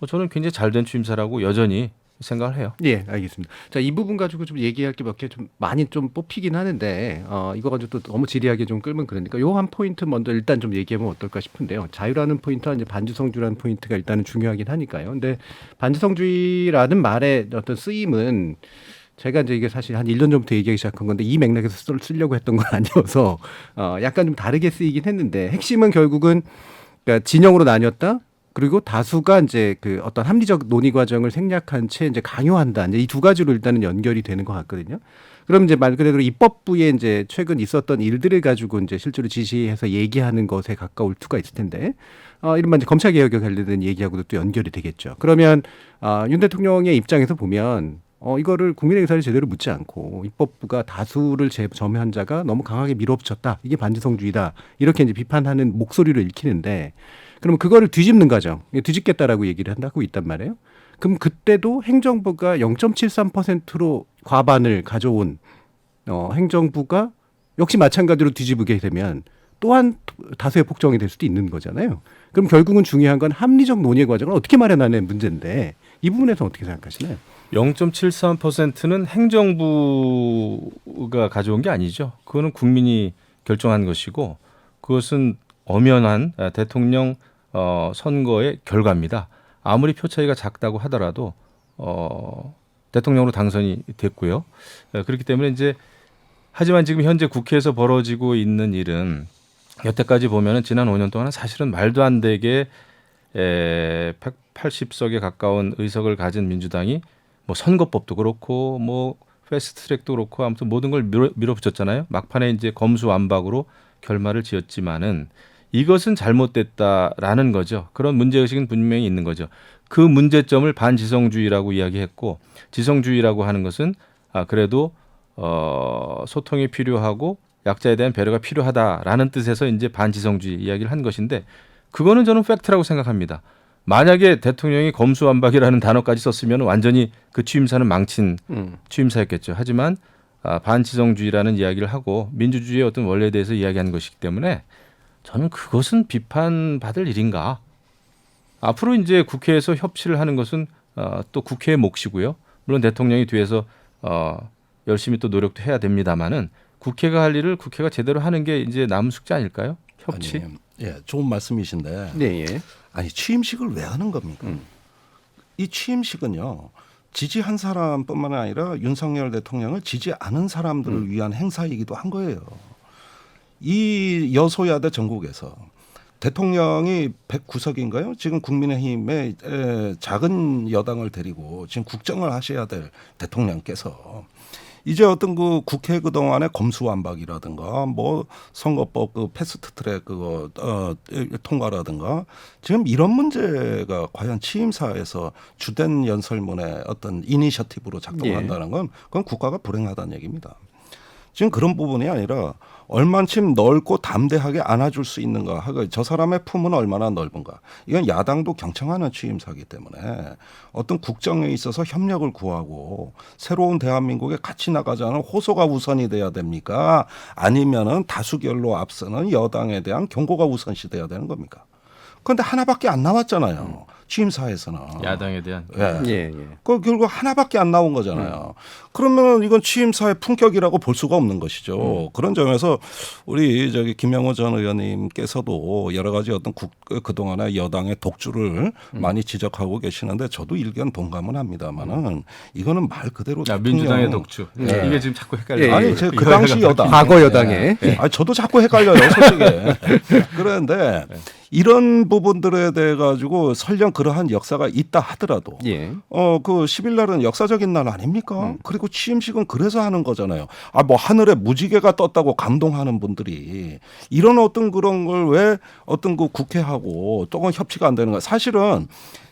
저는 굉장히 잘된 취임사라고 여전히 생각을 해요. 알겠습니다. 자, 이 부분 가지고 좀 얘기할 게 몇 개 좀 많이 좀 뽑히긴 하는데 이거 가지고 또 너무 지리하게 좀 끌면 그러니까 요 한 포인트 먼저 일단 좀 얘기해보면 어떨까 싶은데요. 자유라는 포인트와 이제 반지성주의라는 포인트가 일단은 중요하긴 하니까요. 근데 반지성주의라는 말의 어떤 쓰임은 제가 이제 이게 사실 한 1년 전부터 얘기하기 시작한 건데 이 맥락에서 쓰려고 했던 건 아니어서 약간 좀 다르게 쓰이긴 했는데 핵심은 결국은 그러니까 진영으로 나뉘었다. 그리고 다수가 이제 그 어떤 합리적 논의 과정을 생략한 채 이제 강요한다. 이제 이 두 가지로 일단은 연결이 되는 것 같거든요. 그럼 이제 말 그대로 입법부에 이제 최근 있었던 일들을 가지고 이제 실제로 지시해서 얘기하는 것에 가까울 수가 있을 텐데, 이른바 이제 검찰 개혁에 관련된 얘기하고도 또 연결이 되겠죠. 그러면 윤 대통령의 입장에서 보면 이거를 국민의 의사를 제대로 묻지 않고 입법부가 다수를 점유한 자가 너무 강하게 밀어붙였다. 이게 반지성주의다. 이렇게 이제 비판하는 목소리를 읽히는데, 그러면 그거를 뒤집는 과정, 뒤집겠다라고 얘기를 하고 있단 말이에요. 그럼 그때도 행정부가 0.73%로 과반을 가져온 행정부가 역시 마찬가지로 뒤집게 되면 또한 다수의 폭정이 될 수도 있는 거잖아요. 그럼 결국은 중요한 건 합리적 논의 과정을 어떻게 마련하는 문제인데 이 부분에서 어떻게 생각하시나요? 0.73%는 행정부가 가져온 게 아니죠. 그거는 국민이 결정한 것이고 그것은 엄연한 대통령 선거의 결과입니다. 아무리 표 차이가 작다고 하더라도 대통령으로 당선이 됐고요. 그렇기 때문에 이제 하지만 지금 현재 국회에서 벌어지고 있는 일은 여태까지 보면은 지난 5년 동안은 사실은 말도 안 되게 180석에 가까운 의석을 가진 민주당이 뭐 선거법도 그렇고 뭐 패스트트랙도 그렇고 아무튼 모든 걸 밀어붙였잖아요. 막판에 이제 검수완박으로 결말을 지었지만은 이것은 잘못됐다라는 거죠. 그런 문제의식은 분명히 있는 거죠. 그 문제점을 반지성주의라고 이야기했고 지성주의라고 하는 것은 그래도 소통이 필요하고 약자에 대한 배려가 필요하다라는 뜻에서 이제 반지성주의 이야기를 한 것인데 그거는 저는 팩트라고 생각합니다. 만약에 대통령이 검수완박이라는 단어까지 썼으면 완전히 그 취임사는 망친 취임사였겠죠. 하지만 반지정주의라는 이야기를 하고 민주주의의 어떤 원리에 대해서 이야기하는 것이기 때문에 저는 그것은 비판받을 일인가. 앞으로 이제 국회에서 협치를 하는 것은 또 국회의 몫이고요. 물론 대통령이 뒤에서 열심히 또 노력도 해야 됩니다만은 국회가 할 일을 국회가 제대로 하는 게 이제 남은 숙제 아닐까요? 협치. 아니, 예, 좋은 말씀이신데. 네, 예. 아니 취임식을 왜 하는 겁니까? 이 취임식은요. 지지한 사람뿐만 아니라 윤석열 대통령을 지지 않은 사람들을 위한 행사이기도 한 거예요. 이 여소야대 전국에서 대통령이 109석인가요? 지금 국민의힘의 작은 여당을 데리고 지금 국정을 하셔야 될 대통령께서 이제 어떤 그 국회 그동안의 검수완박이라든가 뭐 선거법 그 패스트트랙 그거 통과라든가 지금 이런 문제가 과연 취임사에서 주된 연설문의 어떤 이니셔티브로 작동한다는 건 그건 국가가 불행하다는 얘기입니다. 지금 그런 부분이 아니라 얼만큼 넓고 담대하게 안아줄 수 있는가 하고 저 사람의 품은 얼마나 넓은가. 이건 야당도 경청하는 취임사이기 때문에 어떤 국정에 있어서 협력을 구하고 새로운 대한민국에 같이 나가자는 호소가 우선이 돼야 됩니까? 아니면은 다수결로 앞서는 여당에 대한 경고가 우선시 돼야 되는 겁니까? 그런데 하나밖에 안 나왔잖아요. 취임사에서는. 야당에 대한. 예. 예, 예. 그 결국 하나밖에 안 나온 거잖아요. 그러면 이건 취임사의 품격이라고 볼 수가 없는 것이죠. 그런 점에서 우리 저기 김영호 전 의원님께서도 여러 가지 어떤 그동안의 여당의 독주를 많이 지적하고 계시는데 저도 일견 동감은 합니다만은 이거는 말 그대로 민주당의 독주. 예. 이게 지금 자꾸 헷갈려요. 아니 제가 그 당시 여당. 과거 여당에. 예. 아니 저도 자꾸 헷갈려요, 솔직히. 그런데 이런 부분들에 대해 가지고 설령 그러한 역사가 있다 하더라도 예. 그 10일 날은 역사적인 날 아닙니까? 그리고 취임식은 그래서 하는 거잖아요. 뭐 하늘에 무지개가 떴다고 감동하는 분들이 이런 어떤 그런 걸 왜 어떤 그 국회하고 또는 협치가 안 되는 거야. 사실은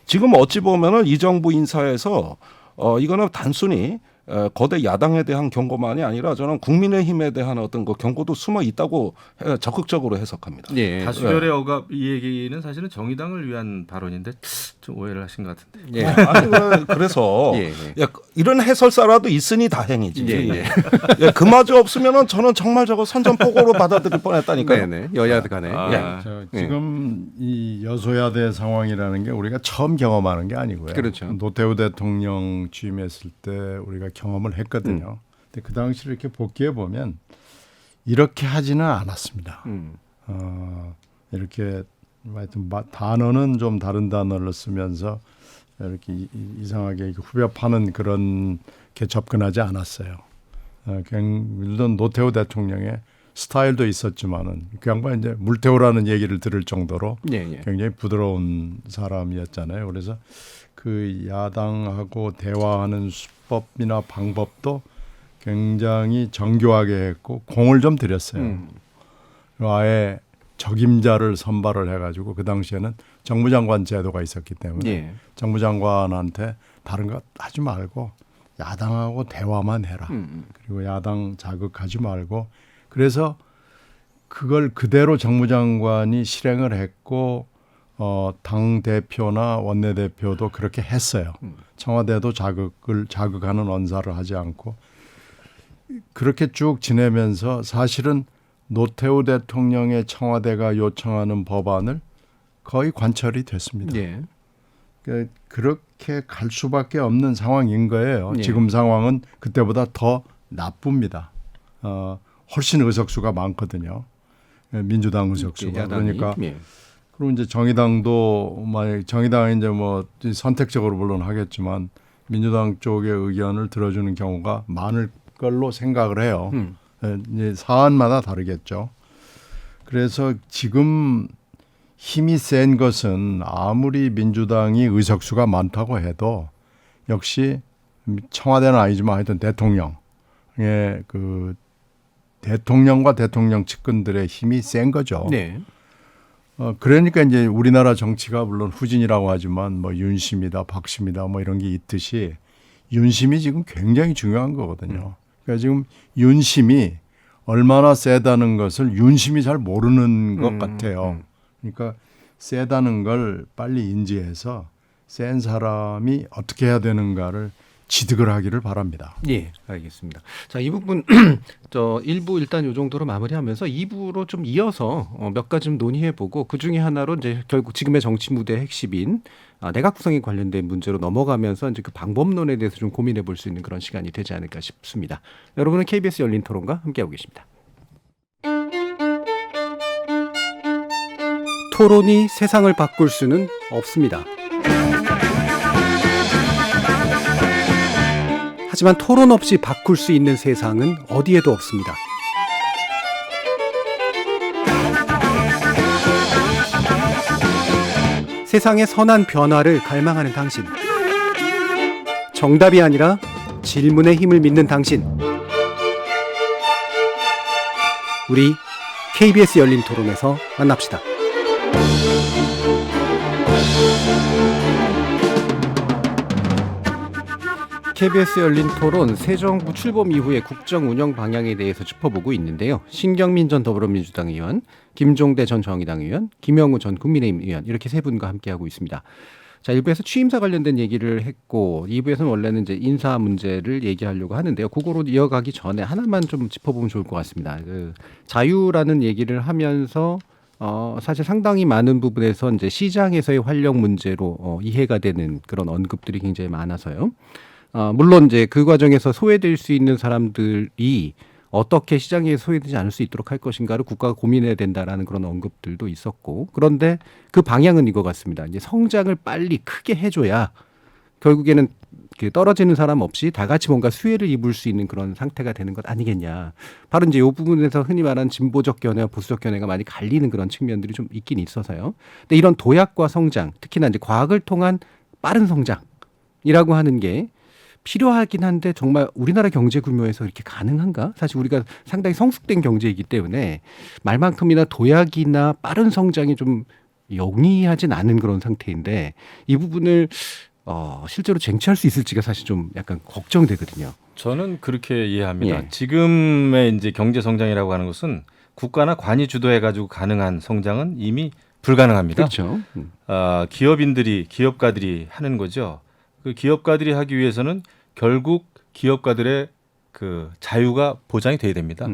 지금 어찌 보면은 이 정부 인사에서 이거는 단순히 거대 야당에 대한 경고만이 아니라 저는 국민의힘에 대한 어떤 그 경고도 숨어 있다고 적극적으로 해석합니다. 예. 다수결의 억압 이 얘기는 사실은 정의당을 위한 발언인데 좀 오해를 하신 것 같은데. 예. 아니 그래서 예, 예. 야, 이런 해설사라도 있으니 다행이지. 예, 예, 그마저 없으면은 저는 정말 저거 선전포고로 받아들일 뻔했다니까요. 네네. 여야 간에. 아. 지금 이 여소야대 상황이라는 게 우리가 처음 경험하는 게 아니고요. 그렇죠. 노태우 대통령 취임했을 때 우리가 경험을 했거든요. 근데 그 당시 이렇게 복귀해 보면 이렇게 하지는 않았습니다. 이렇게 하여튼 단어는 좀 다른 단어를 쓰면서 이렇게 이상하게 후벼파는 그런 게 접근하지 않았어요. 물론 노태우 대통령의 스타일도 있었지만은 그 양반 이제 물태우라는 얘기를 들을 정도로 예, 예. 굉장히 부드러운 사람이었잖아요. 그래서 그 야당하고 대화하는 수법이나 방법도 굉장히 정교하게 했고 공을 좀 들였어요. 아예 적임자를 선발을 해가지고 그 당시에는 정무장관 제도가 있었기 때문에 예. 정무장관한테 다른 거 하지 말고 야당하고 대화만 해라. 그리고 야당 자극하지 말고 그래서 그걸 그대로 정무장관이 실행을 했고 당 대표나 원내대표도 그렇게 했어요. 청와대도 자극하는 언사를 하지 않고 그렇게 쭉 지내면서 사실은 노태우 대통령의 청와대가 요청하는 법안을 거의 관철이 됐습니다. 예. 그렇게 갈 수밖에 없는 상황인 거예요. 예. 지금 상황은 그때보다 더 나쁩니다. 훨씬 의석수가 많거든요. 민주당 의석수가. 야당이. 그러니까 예. 그리고 이제 정의당도 만약 정의당이 이제 뭐 선택적으로 물론 하겠지만 민주당 쪽의 의견을 들어주는 경우가 많을 걸로 생각을 해요. 이제 사안마다 다르겠죠. 그래서 지금 힘이 센 것은 아무리 민주당이 의석수가 많다고 해도 역시 청와대는 아니지만 하여튼 대통령의 그 대통령과 대통령 측근들의 힘이 센 거죠. 네. 그러니까 이제 우리나라 정치가 물론 후진이라고 하지만 뭐 윤심이다, 박심이다 뭐 이런 게 있듯이 윤심이 지금 굉장히 중요한 거거든요. 그러니까 지금 윤심이 얼마나 세다는 것을 윤심이 잘 모르는 것 같아요. 그러니까 세다는 걸 빨리 인지해서 센 사람이 어떻게 해야 되는가를 취득을 하기를 바랍니다. 예, 알겠습니다. 자, 이 부분 저 1부 일단 이 정도로 마무리하면서 2부로 좀 이어서 몇 가지 좀 논의해보고 그 중에 하나로 이제 결국 지금의 정치 무대의 핵심인 내각 구성에 관련된 문제로 넘어가면서 이제 그 방법론에 대해서 좀 고민해볼 수 있는 그런 시간이 되지 않을까 싶습니다. 여러분은 KBS 열린 토론과 함께하고 계십니다. 토론이 세상을 바꿀 수는 없습니다. 하지만 토론 없이 바꿀 수 있는 세상은 어디에도 없습니다. 세상의 선한 변화를 갈망하는 당신. 정답이 아니라 질문의 힘을 믿는 당신. 우리 KBS 열린 토론에서 만납시다. KBS 열린 토론 새 정부 출범 이후의 국정 운영 방향에 대해서 짚어보고 있는데요. 신경민 전 더불어민주당 의원, 김종대 전 정의당 의원, 김영우 전 국민의힘 의원 이렇게 세 분과 함께하고 있습니다. 자, 1부에서 취임사 관련된 얘기를 했고 2부에서는 원래는 이제 인사 문제를 얘기하려고 하는데요. 그거로 이어가기 전에 하나만 좀 짚어보면 좋을 것 같습니다. 그 자유라는 얘기를 하면서 사실 상당히 많은 부분에서 이제 시장에서의 활용 문제로 이해가 되는 그런 언급들이 굉장히 많아서요. 물론 이제 그 과정에서 소외될 수 있는 사람들이 어떻게 시장에 소외되지 않을 수 있도록 할 것인가를 국가가 고민해야 된다라는 그런 언급들도 있었고, 그런데 그 방향은 이거 같습니다. 이제 성장을 빨리 크게 해줘야 결국에는 그 떨어지는 사람 없이 다 같이 뭔가 수혜를 입을 수 있는 그런 상태가 되는 것 아니겠냐. 바로 이제 이 부분에서 흔히 말하는 진보적 견해와 보수적 견해가 많이 갈리는 그런 측면들이 좀 있긴 있어서요. 근데 이런 도약과 성장, 특히나 이제 과학을 통한 빠른 성장이라고 하는 게 필요하긴 한데 정말 우리나라 경제 규모에서 이렇게 가능한가? 사실 우리가 상당히 성숙된 경제이기 때문에 말만큼이나 도약이나 빠른 성장이 좀 용이하진 않은 그런 상태인데 이 부분을 실제로 쟁취할 수 있을지가 사실 좀 약간 걱정되거든요. 저는 그렇게 이해합니다. 예. 지금의 이제 경제 성장이라고 하는 것은 국가나 관이 주도해 가지고 가능한 성장은 이미 불가능합니다. 그렇죠. 기업가들이 하는 거죠. 그 기업가들이 하기 위해서는 결국 기업가들의 그 자유가 보장이 돼야 됩니다.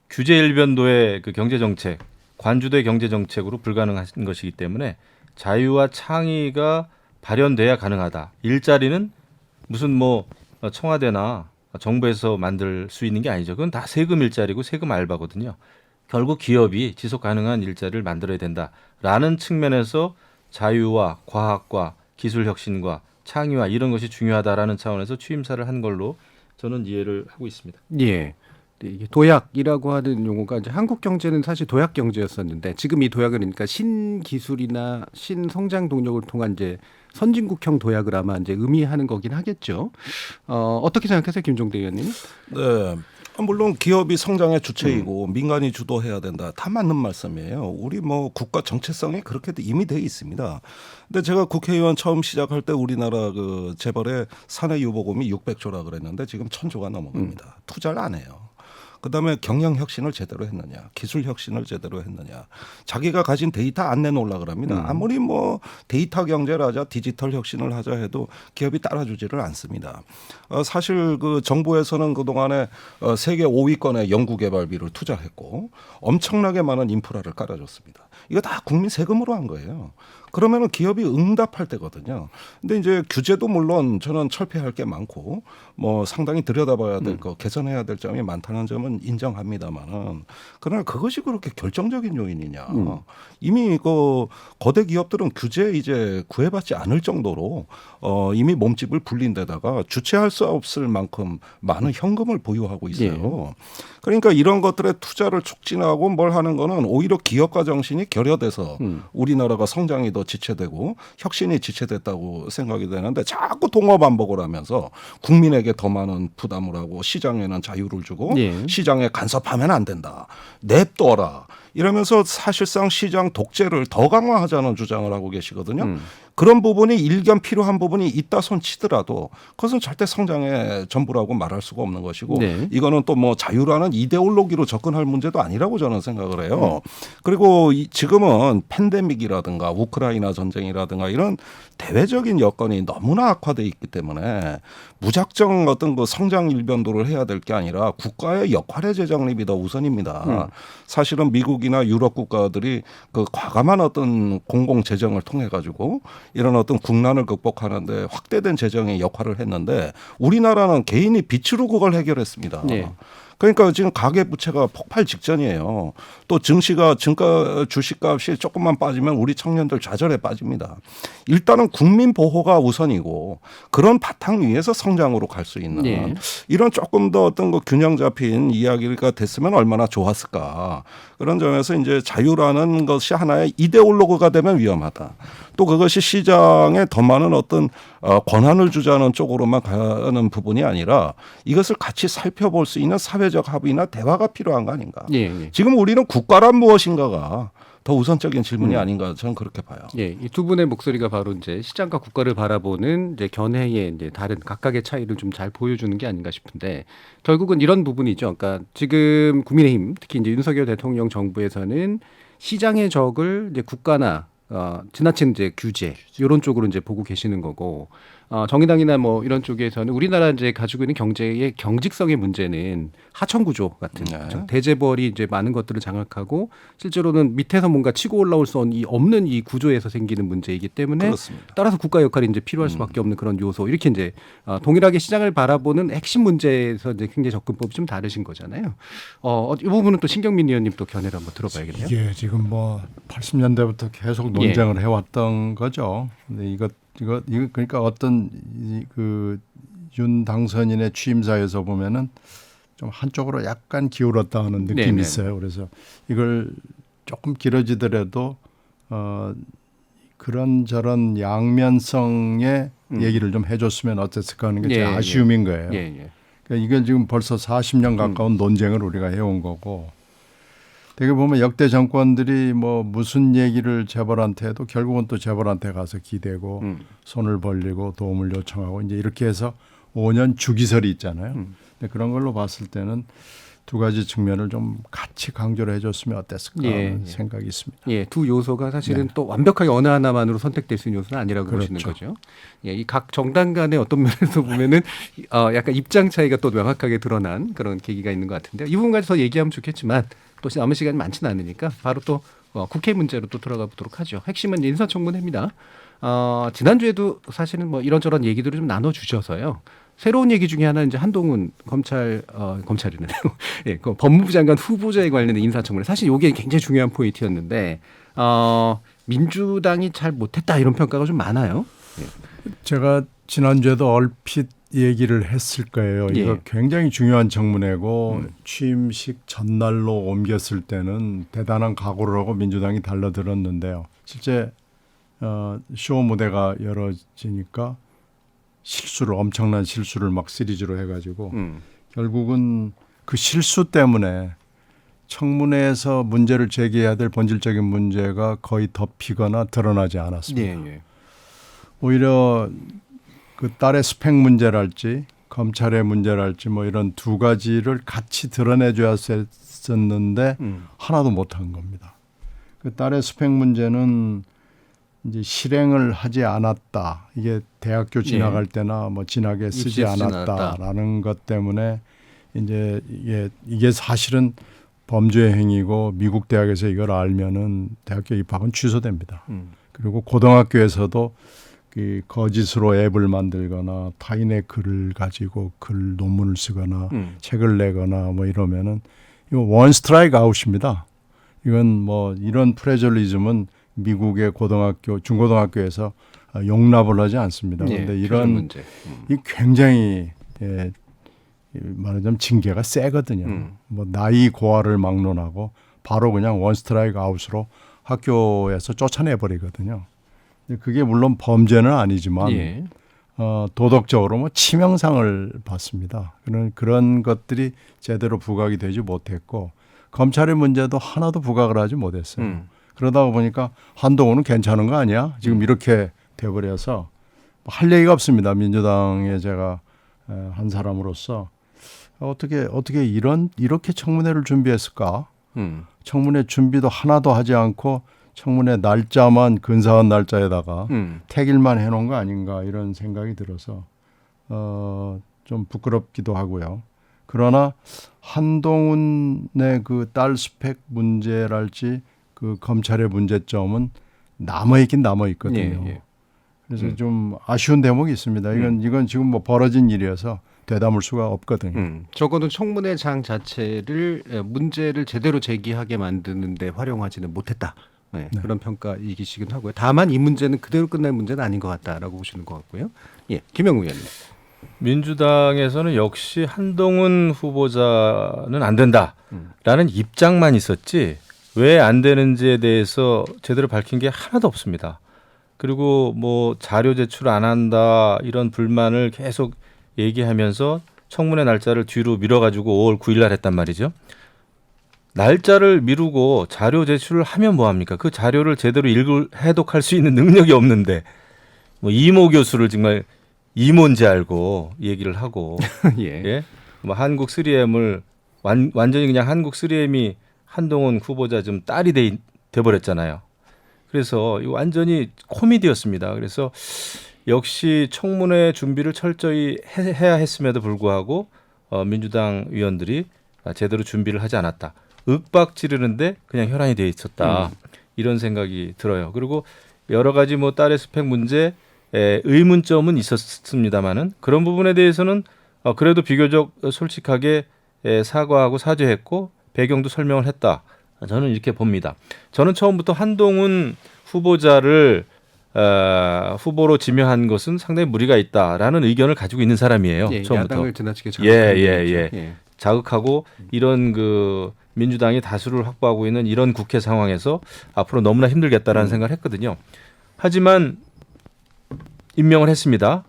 규제 일변도의 그 경제 정책, 관주도의 경제 정책으로 불가능한 것이기 때문에 자유와 창의가 발현돼야 가능하다. 일자리는 무슨 뭐 청와대나 정부에서 만들 수 있는 게 아니죠. 그건 다 세금 일자리고 세금 알바거든요. 결국 기업이 지속 가능한 일자리를 만들어야 된다라는 측면에서 자유와 과학과 기술 혁신과 창의와 이런 것이 중요하다라는 차원에서 취임사를 한 걸로 저는 이해를 하고 있습니다. 예. 이게 도약이라고 하는 용어가 이제 한국 경제는 사실 도약 경제였었는데 지금 이 도약은 그러니까 신기술이나 신성장 동력을 통한 이제 선진국형 도약을 아마 이제 의미하는 거긴 하겠죠. 어떻게 생각하세요, 김종대 의원님? 네. 물론 기업이 성장의 주체이고 민간이 주도해야 된다. 다 맞는 말씀이에요. 우리 뭐 국가 정체성이 그렇게 이미 돼 있습니다. 근데 제가 국회의원 처음 시작할 때 우리나라 그 재벌의 사내 유보금이 600조라 그랬는데 지금 1000조가 넘어갑니다. 투자를 안 해요. 그다음에 경영 혁신을 제대로 했느냐, 기술 혁신을 제대로 했느냐, 자기가 가진 데이터 안 내놓으려 그럽니다. 아무리 뭐 데이터 경제를 하자, 디지털 혁신을 하자 해도 기업이 따라주지를 않습니다. 사실 그 정부에서는 그 동안에 세계 5위권의 연구개발비를 투자했고 엄청나게 많은 인프라를 깔아줬습니다. 이거 다 국민 세금으로 한 거예요. 그러면은 기업이 응답할 때거든요. 근데 이제 규제도 물론 저는 철폐할 게 많고 뭐 상당히 들여다봐야 될 거, 개선해야 될 점이 많다는 점은 인정합니다만은 그러나 그것이 그렇게 결정적인 요인이냐. 이미 그 거대 기업들은 규제에 이제 구애받지 않을 정도로 이미 몸집을 불린 데다가 주체할 수 없을 만큼 많은 현금을 보유하고 있어요. 예. 그러니까 이런 것들의 투자를 촉진하고 뭘 하는 거는 오히려 기업가 정신이 결여돼서 우리나라가 성장이 더 지체되고 혁신이 지체됐다고 생각이 되는데 자꾸 동어 반복을 하면서 국민에게 더 많은 부담을 하고 시장에는 자유를 주고 예. 시장에 간섭하면 안 된다. 냅둬라. 이러면서 사실상 시장 독재를 더 강화하자는 주장을 하고 계시거든요. 그런 부분이 일견 필요한 부분이 있다 손치더라도 그것은 절대 성장의 전부라고 말할 수가 없는 것이고 네. 이거는 또 뭐 자유라는 이데올로기로 접근할 문제도 아니라고 저는 생각을 해요. 그리고 지금은 팬데믹이라든가 우크라이나 전쟁이라든가 이런 대외적인 여건이 너무나 악화되어 있기 때문에 무작정 어떤 그 성장 일변도를 해야 될 게 아니라 국가의 역할의 재정립이 더 우선입니다. 사실은 미국이나 유럽 국가들이 그 과감한 어떤 공공 재정을 통해 가지고 이런 어떤 국난을 극복하는데 확대된 재정의 역할을 했는데 우리나라는 개인이 빚으로 그걸 해결했습니다. 네. 그러니까 지금 가계 부채가 폭발 직전이에요. 또 증가 주식값이 조금만 빠지면 우리 청년들 좌절에 빠집니다. 일단은 국민 보호가 우선이고 그런 바탕 위에서 성장으로 갈 수 있는 네. 이런 조금 더 어떤 거 균형 잡힌 이야기가 됐으면 얼마나 좋았을까. 그런 점에서 이제 자유라는 것이 하나의 이데올로그가 되면 위험하다. 또 그것이 시장에 더 많은 어떤 권한을 주자는 쪽으로만 가는 부분이 아니라 이것을 같이 살펴볼 수 있는 사회적 합의나 대화가 필요한 거 아닌가. 예, 예. 지금 우리는 국가란 무엇인가가 더 우선적인 질문이 아닌가 저는 그렇게 봐요. 예, 이 두 분의 목소리가 바로 이제 시장과 국가를 바라보는 이제 견해의 이제 다른 각각의 차이를 좀 잘 보여주는 게 아닌가 싶은데 결국은 이런 부분이죠. 그러니까 지금 국민의힘 특히 이제 윤석열 대통령 정부에서는 시장의 적을 이제 국가나 지나친 이제 규제 이런 쪽으로 이제 보고 계시는 거고 정의당이나 뭐 이런 쪽에서는 우리나라 이제 가지고 있는 경제의 경직성의 문제는 하청 구조 같은 그렇죠? 대재벌이 이제 많은 것들을 장악하고 실제로는 밑에서 뭔가 치고 올라올 수 없는 이 구조에서 생기는 문제이기 때문에 그렇습니다. 따라서 국가 역할이 이제 필요할 수밖에 없는 그런 요소 이렇게 이제 동일하게 시장을 바라보는 핵심 문제에서 이제 굉장히 접근법이 좀 다르신 거잖아요. 이 부분은 또 신경민 의원님 또 견해를 한번 들어봐야겠네요. 이게 지금 뭐 80년대부터 계속 논쟁을 해왔던 거죠. 근데 이거 그러니까 어떤 그 윤 당선인의 취임사에서 보면은 좀 한쪽으로 약간 기울었다 하는 느낌이 네네. 있어요. 그래서 이걸 조금 길어지더라도 그런저런 양면성의 얘기를 좀 해줬으면 어땠을까 하는 게 제 아쉬움인 거예요. 예. 그러니까 이건 지금 벌써 40년 가까운 논쟁을 우리가 해온 거고 되게 보면 역대 정권들이 뭐 무슨 얘기를 재벌한테 해도 결국은 또 재벌한테 가서 기대고 손을 벌리고 도움을 요청하고 이제 이렇게 해서 5년 주기설이 있잖아요. 근데 그런 걸로 봤을 때는 두 가지 측면을 좀 같이 강조를 해줬으면 어땠을까 하는 생각이 있습니다. 예, 두 요소가 사실은 또 완벽하게 어느 하나만으로 선택될 수 있는 요소는 아니라고 보시는 그렇죠. 거죠. 예, 이 각 정당 간의 어떤 면에서 보면은 약간 입장 차이가 또 명확하게 드러난 그런 계기가 있는 것 같은데요. 이 부분까지 더 얘기하면 좋겠지만 또 남은 시간이 많지는 않으니까 바로 또 국회 문제로 또 들어가 보도록 하죠. 핵심은 인사청문회입니다. 지난주에도 사실은 뭐 이런저런 얘기들을 좀 나눠주셔서요. 새로운 얘기 중에 하나는 이제 한동훈 검찰이네요. 예, 그 법무부 장관 후보자에 관련된 인사청문회. 사실 이게 굉장히 중요한 포인트였는데 민주당이 잘 못했다 이런 평가가 좀 많아요. 예. 제가 지난주에도 얼핏 얘기를 했을 거예요. 이거 굉장히 중요한 청문회고 취임식 전날로 옮겼을 때는 대단한 각오를 하고 민주당이 달라들었는데요. 실제 쇼 무대가 열어지니까 엄청난 실수를 막 시리즈로 해가지고 결국은 그 실수 때문에 청문회에서 문제를 제기해야 될 본질적인 문제가 거의 덮이거나 드러나지 않았습니다. 오히려 그 딸의 스펙 문제랄지 검찰의 문제랄지 뭐 이런 두 가지를 같이 드러내줘야 했었는데 하나도 못한 겁니다. 그 딸의 스펙 문제는 이제 실행을 하지 않았다. 이게 대학교 진학할 때나 뭐 진학에 쓰지 않았다라는 것 때문에 이제 이게 사실은 범죄 행위고 미국 대학에서 이걸 알면은 대학교 입학은 취소됩니다. 그리고 고등학교에서도 그 거짓으로 앱을 만들거나 타인의 글을 가지고 논문을 쓰거나 책을 내거나 뭐 이러면은 이거 원 스트라이크 아웃입니다. 이건 뭐 이런 프레저리즘은 미국의 중고등학교에서 용납을 하지 않습니다. 그런데 이런 이 굉장히 말하자면 징계가 세거든요. 뭐 나이 고하를 막론하고 바로 그냥 원 스트라이크 아웃으로 학교에서 쫓아내 버리거든요. 그게 물론 범죄는 아니지만 도덕적으로 뭐 치명상을 받습니다. 그런 것들이 제대로 부각이 되지 못했고 검찰의 문제도 하나도 부각을 하지 못했어요. 그러다 보니까 한동훈은 괜찮은 거 아니야? 지금 이렇게 돼버려서 할 얘기가 없습니다. 민주당에 제가 한 사람으로서 어떻게 이렇게 청문회를 준비했을까? 청문회 준비도 하나도 하지 않고 청문회 날짜만 근사한 날짜에다가 택일만 해놓은 거 아닌가 이런 생각이 들어서 좀 부끄럽기도 하고요. 그러나 한동훈의 그 딸 스펙 문제랄지 그 검찰의 문제점은 남아있긴 남아있거든요. 예. 그래서 좀 아쉬운 대목이 있습니다. 이건 지금 뭐 벌어진 일이어서 되담을 수가 없거든요. 적어도 청문회장 자체를 문제를 제대로 제기하게 만드는데 활용하지는 못했다. 네, 네. 그런 평가이기시긴 하고요. 다만 이 문제는 그대로 끝날 문제는 아닌 것 같다라고 보시는 것 같고요. 예, 김영우 의원님. 민주당에서는 역시 한동훈 후보자는 안 된다라는 입장만 있었지 왜 안 되는지에 대해서 제대로 밝힌 게 하나도 없습니다. 그리고 뭐 자료 제출 안 한다 이런 불만을 계속 얘기하면서 청문회 날짜를 뒤로 미뤄가지고 5월 9일 날 했단 말이죠. 날짜를 미루고 자료 제출을 하면 뭐합니까? 그 자료를 제대로 해독할 수 있는 능력이 없는데 뭐 이모 교수를 정말 이모인지 알고 얘기를 하고 예. 뭐 한국 3M을 완전히 그냥 한국 3M이 한동훈 후보자 좀 딸이 돼버렸잖아요. 그래서 이거 완전히 코미디였습니다. 그래서 역시 청문회 준비를 철저히 해야 했음에도 불구하고 민주당 의원들이 제대로 준비를 하지 않았다. 윽박 지르는데 그냥 혈안이 돼 있었다. 이런 생각이 들어요. 그리고 여러 가지 뭐 딸의 스펙 문제 의문점은 있었습니다만은 그런 부분에 대해서는 그래도 비교적 솔직하게 사과하고 사죄했고 배경도 설명을 했다. 저는 이렇게 봅니다. 저는 처음부터 한동훈 후보자를 후보로 지명한 것은 상당히 무리가 있다라는 의견을 가지고 있는 사람이에요. 예, 처음부터. 야당을 지나치게 자극하는 예. 자극하고 이런 그 민주당이 다수를 확보하고 있는 이런 국회 상황에서 앞으로 너무나 힘들겠다라는 생각을 했거든요. 하지만 임명을 했습니다.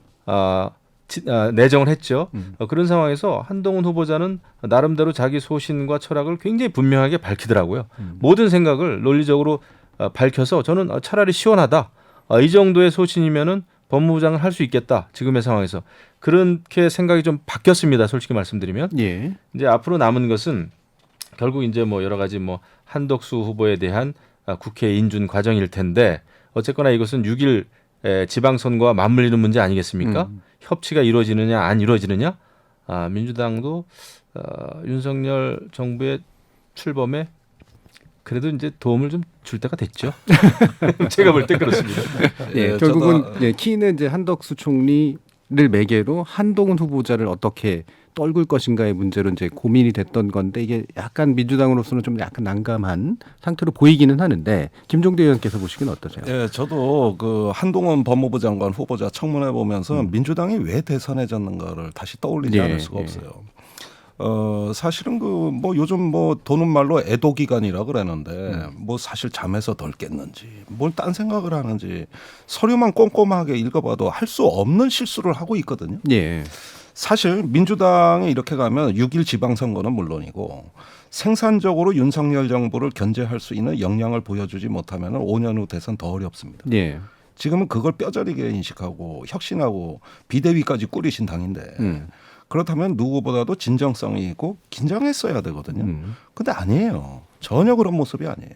내정을 했죠. 그런 상황에서 한동훈 후보자는 나름대로 자기 소신과 철학을 굉장히 분명하게 밝히더라고요. 모든 생각을 논리적으로 밝혀서 저는 차라리 시원하다. 이 정도의 소신이면은 법무부장을 할 수 있겠다. 지금의 상황에서. 그렇게 생각이 좀 바뀌었습니다. 솔직히 말씀드리면. 예. 이제 앞으로 남은 것은 결국 이제 뭐 여러 가지 뭐 한덕수 후보에 대한 국회 인준 과정일 텐데 어쨌거나 이것은 6일 지방선거와 맞물리는 문제 아니겠습니까? 협치가 이루어지느냐 안 이루어지느냐? 민주당도 윤석열 정부의 출범에 그래도 이제 도움을 좀 줄 때가 됐죠. 제가 볼 때 그렇습니다. 예, 결국은 키는 이제 한덕수 총리를 매개로 한동훈 후보자를 어떻게 떨굴 것인가의 문제로 이제 고민이 됐던 건데 이게 약간 민주당으로서는 좀 약간 난감한 상태로 보이기는 하는데 김종대 의원께서 보시기는 어떠세요? 예, 저도 그 한동훈 법무부 장관 후보자 청문회 보면서 민주당이 왜 대선해졌는가를 다시 떠올리지 않을 수가 없어요. 사실은 그 뭐 요즘 뭐 도는 말로 애도 기간이라 그러는데 뭐 사실 잠에서 덜 깼는지 뭘 딴 생각을 하는지 서류만 꼼꼼하게 읽어봐도 할 수 없는 실수를 하고 있거든요. 예. 사실 민주당이 이렇게 가면 6일 지방선거는 물론이고 생산적으로 윤석열 정부를 견제할 수 있는 역량을 보여주지 못하면 5년 후 대선 더 어렵습니다. 예. 지금은 그걸 뼈저리게 인식하고 혁신하고 비대위까지 꾸리신 당인데 그렇다면 누구보다도 진정성이 있고 긴장했어야 되거든요. 근데 아니에요. 전혀 그런 모습이 아니에요.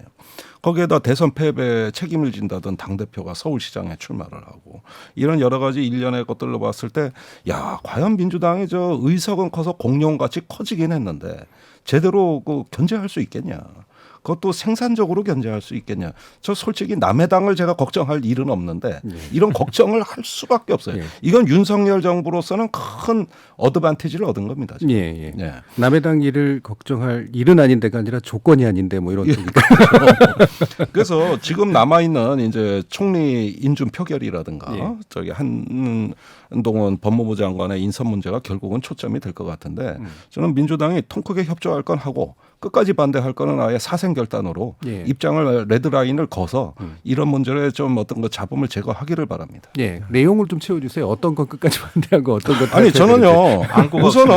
거기에다 대선 패배에 책임을 진다던 당대표가 서울시장에 출마를 하고 이런 여러 가지 일련의 것들로 봤을 때 야, 과연 민주당이 저 의석은 커서 공룡같이 커지긴 했는데 제대로 그 견제할 수 있겠냐. 그것도 생산적으로 견제할 수 있겠냐. 저 솔직히 남의 당을 제가 걱정할 일은 없는데 이런 걱정을 할 수밖에 없어요. 이건 윤석열 정부로서는 큰 어드밴티지를 얻은 겁니다. 지금. 예. 남의 당 일을 걱정할 일은 아닌데가 아니라 조건이 아닌데 뭐 이런 얘기가. 그래서 지금 남아 있는 이제 총리 인준 표결이라든가 저기 한동훈 법무부 장관의 인선 문제가 결국은 초점이 될 것 같은데 저는 민주당이 통 크게 협조할 건 하고 끝까지 반대할 거는 아예 사생 비상결단으로 예. 입장을 레드라인을 거서 이런 문제에 좀 어떤 거 잡음을 제거하기를 바랍니다. 예, 내용을 좀 채워주세요. 어떤 것 끝까지 반대하고 어떤 것 아니 저는요 안고가 우선은